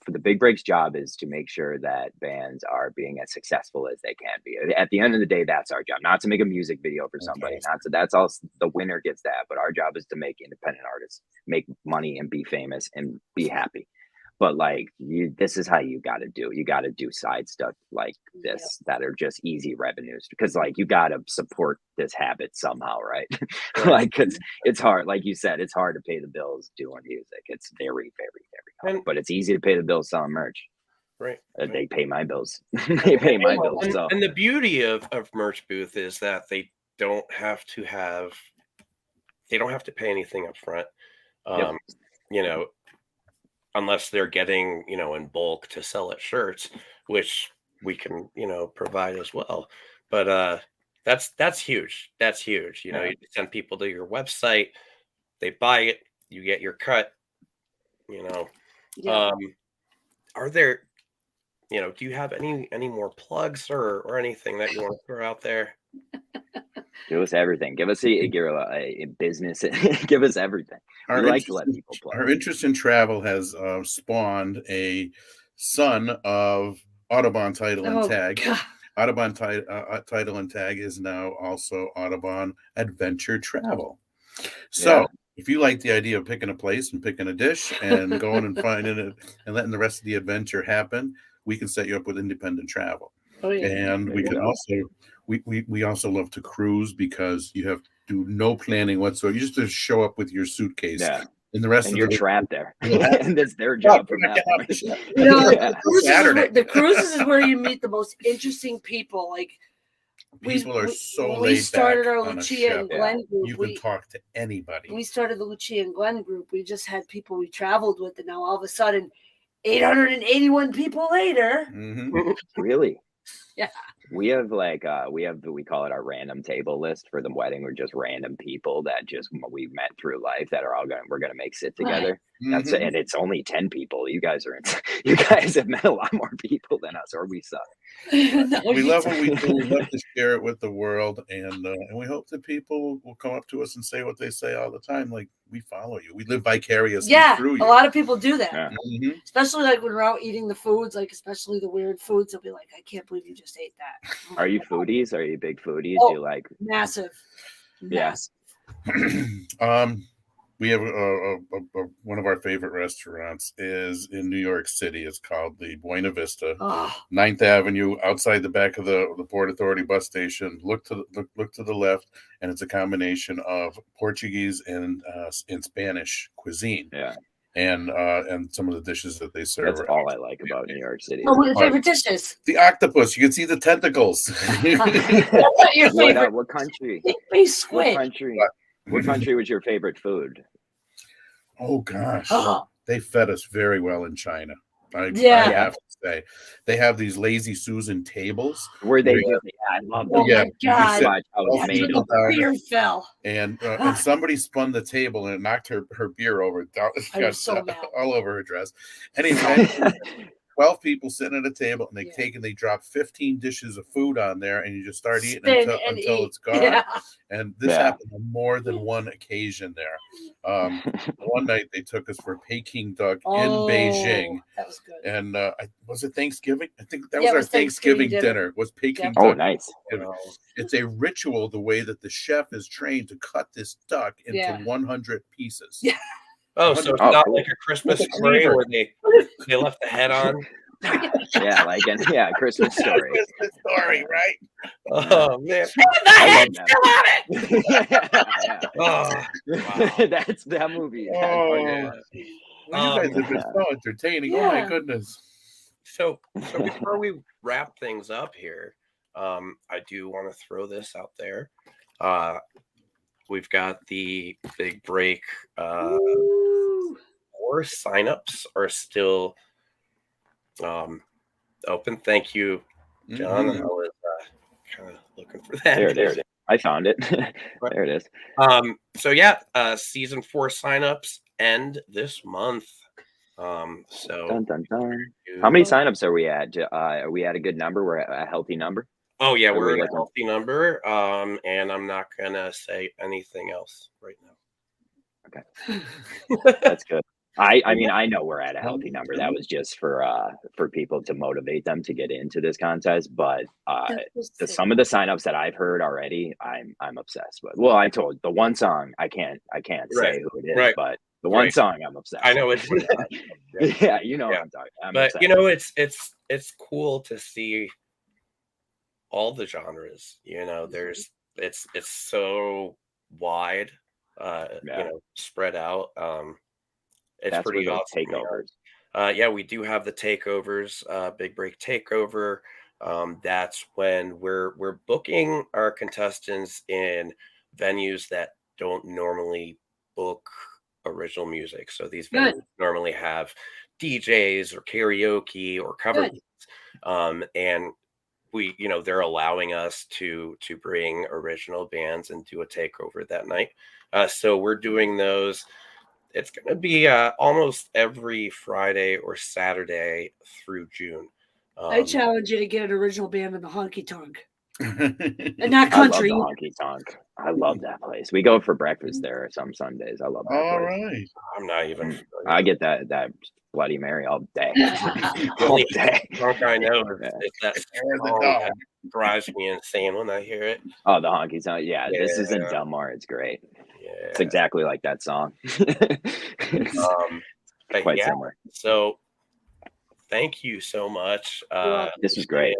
the Big Break's job is to make sure that bands are being as successful as they can be. At the end of the day, that's our job, not to make a music video for somebody. That's all. The winner gets that, but our job is to make independent artists make money and be famous and be happy. But like, this is how you got to do. You got to do side stuff like this that are just easy revenues, because like you got to support this habit somehow, right? Like, because it's hard. Like you said, it's hard to pay the bills doing music. It's very, very, very hard. But it's easy to pay the bills selling merch. Right. They pay my bills. They pay my bills. So. And the beauty of Merch Booth is that they don't have to pay anything up front. Unless they're getting, in bulk to sell at shirts, which we can, provide as well. But that's huge. That's huge. You send people to your website, they buy it, you get your cut. Yeah. Are there, do you have any more plugs or anything that you want to throw out there? Give us everything. Give us a business. Give us everything. We like to let people plug. Our interest in travel has spawned a son of Audubon Title and Tag. God. Audubon Title and Tag is now also Audubon Adventure Travel. So if you like the idea of picking a place and picking a dish and going and finding it and letting the rest of the adventure happen, we can set you up with independent travel. Oh, yeah. And we can also we also love to cruise because you have to do no planning whatsoever. You just have to show up with your suitcase. Yeah. And the rest and of you're trapped there. And that's their job from that point. The cruises is where you meet the most interesting people. Like people are so laid back. We started our Lucia and Glynn group. You can talk to anybody. We started the Lucia and Glynn group. We just had people we traveled with, and now all of a sudden, 881 people later. Mm-hmm. Really? Yeah. We have we call it our random table list for the wedding. We're just random people that we met through life that are we're gonna make sit together. Right. That's and it's only 10 people. You guys have met a lot more people than us, or we suck. We love what we do. We love to share it with the world, and we hope that people will come up to us and say what they say all the time, like, we follow you. We live vicariously through you. A lot of people do that. Yeah. Mm-hmm. Especially like when we're out eating the foods, like especially the weird foods. They'll be like, I can't believe you just ate that. Are you foodies? Are you big foodies? Oh, do you like massive? Yeah. We have one of our favorite restaurants is in New York City. It's called the Buena Vista, 9th Avenue, outside the back of the Port Authority bus station. Look to the left, and it's a combination of Portuguese and Spanish cuisine. Yeah. And some of the dishes that they serve. That's all I like about New York City. Oh, what are your favorite dishes? The octopus. You can see the tentacles. What your favorite? What country? Squid. What country was your favorite food? Oh gosh, Oh. They fed us very well in China. I have to say, they have these lazy Susan tables. Where they? I love them. Oh my God! The beer fell, and somebody spun the table and it knocked her beer over. I was so mad. All over her dress. Anyway. 12 people sitting at a table, and they drop 15 dishes of food on there, and you just start eating until it's gone. Yeah. And this happened on more than one occasion there. One night they took us for Peking duck in Beijing. That was good. And was it Thanksgiving? I think that was our Thanksgiving dinner. Was Peking duck. Oh, nice. It's a ritual, the way that the chef is trained to cut this duck into 100 pieces. Yeah. Oh, so it's not like a Christmas story where they left the head on. Yeah, like a Christmas story. Christmas story, right? Oh man, the head's still on it. Wow. That's that movie. Oh, you guys have been so entertaining. Oh my goodness. So before we wrap things up here, I do want to throw this out there. We've got the big break. More signups are still open. Thank you, John. I was kind of looking for that. There it is. I found it. There it is. So season 4 signups end this month. Dun, dun, dun. How many signups are we at? Are we at a good number? We're at a healthy number. Oh yeah, we're at a healthy number. And I'm not gonna say anything else right now. Okay. That's good. I mean, I know we're at a healthy number. That was just for people to motivate them to get into this contest. But some of the signups that I've heard already, I'm obsessed with. Well, I told the one song I can't say who it is, but the one song I'm obsessed. I know it's yeah, you know what I'm talking. But obsessed. It's cool to see all the genres. It's so wide, spread out. It's That's pretty awesome. Takeovers. We do have the takeovers, big break takeover. That's when we're booking our contestants in venues that don't normally book original music. So these venues normally have DJs or karaoke or cover. And we, they're allowing us to bring original bands and do a takeover that night. So we're doing those. it's going to be almost every Friday or Saturday through June. I challenge you to get an original band in the honky tonk. And not country. I love the honky tonk. I love that place. We go for breakfast there some Sundays. I love that All place. right. I'm not even. I get that Bloody Mary all day. All day. I know it's that song that drives me insane when I hear it. Oh, the honky tonk. Yeah, this isn't Delmar. It's great. Yeah. It's exactly like that song. Quite similar. So thank you so much. This was great.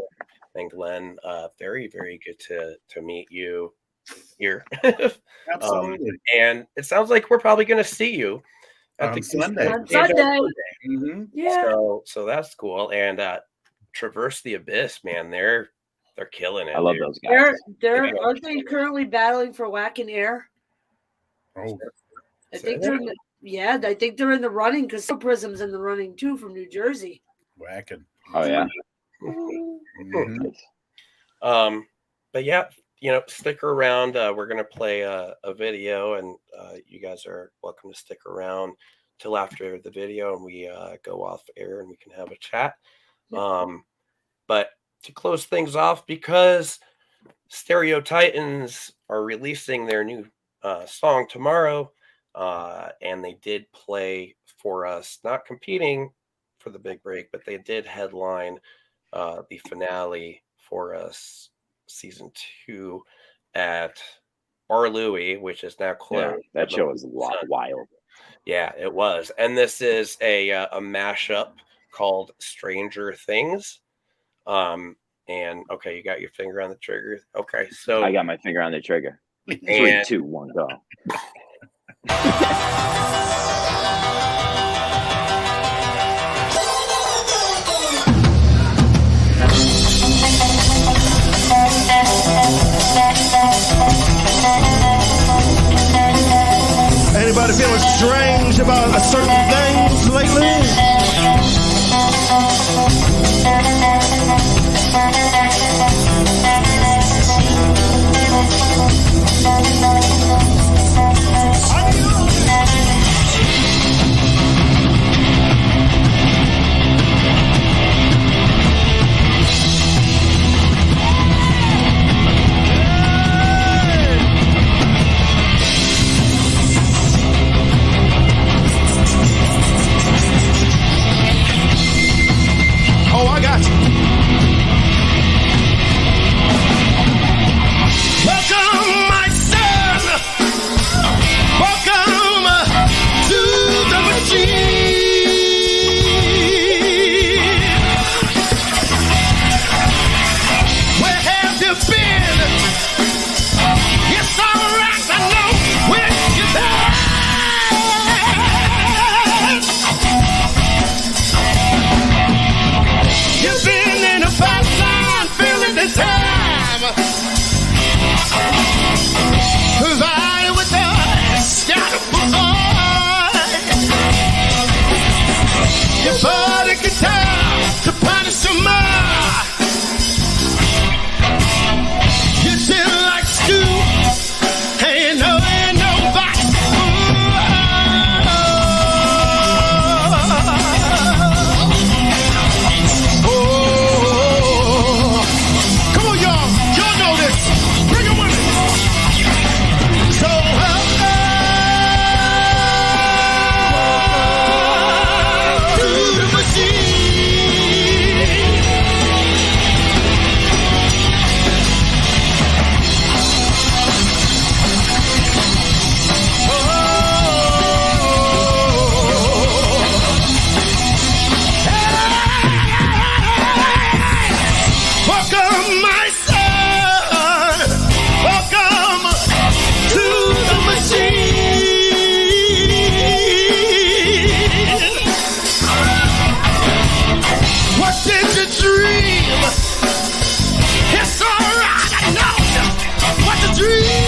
And Glenn, very, very good to meet you here. Absolutely. And it sounds like we're probably going to see you at the Sunday. On Sunday. Mm-hmm. Yeah. So that's cool. And Traverse the Abyss, man, they're killing it. I love those guys. Aren't they currently battling for Whack and Air? Oh, I think they're I think they're in the running because Prism's in the running too from New Jersey. Whacking. Oh yeah. Mm-hmm. But yeah, stick around. We're gonna play a video, and you guys are welcome to stick around till after the video, and we go off air and we can have a chat. But to close things off, because Stereo Titans are releasing their new song tomorrow, and they did play for us, not competing for the big break, but they did headline the finale for us, season 2 at Bar Louie, which is now closed. Yeah, that show was wild. Yeah, it was. And this is a mashup called Stranger Things. And okay, you got your finger on the trigger. Okay, so I got my finger on the trigger. 3, 2, 1, go. Anybody feeling strange about certain things lately? Oh, I got you. Welcome, my son. Welcome to the machine. Where have you been? It's all right, I know where you've been. You've been in a pipeline filling the time. Provided with the scatterable boy. You bought a guitar to punish some more. You didn't like school. Ain't nobody. Come on, y'all. Y'all know this. Bring it with me. So to the machine. Welcome, my son. Welcome to the machine. What did you dream? It's all right, I know. What the dream?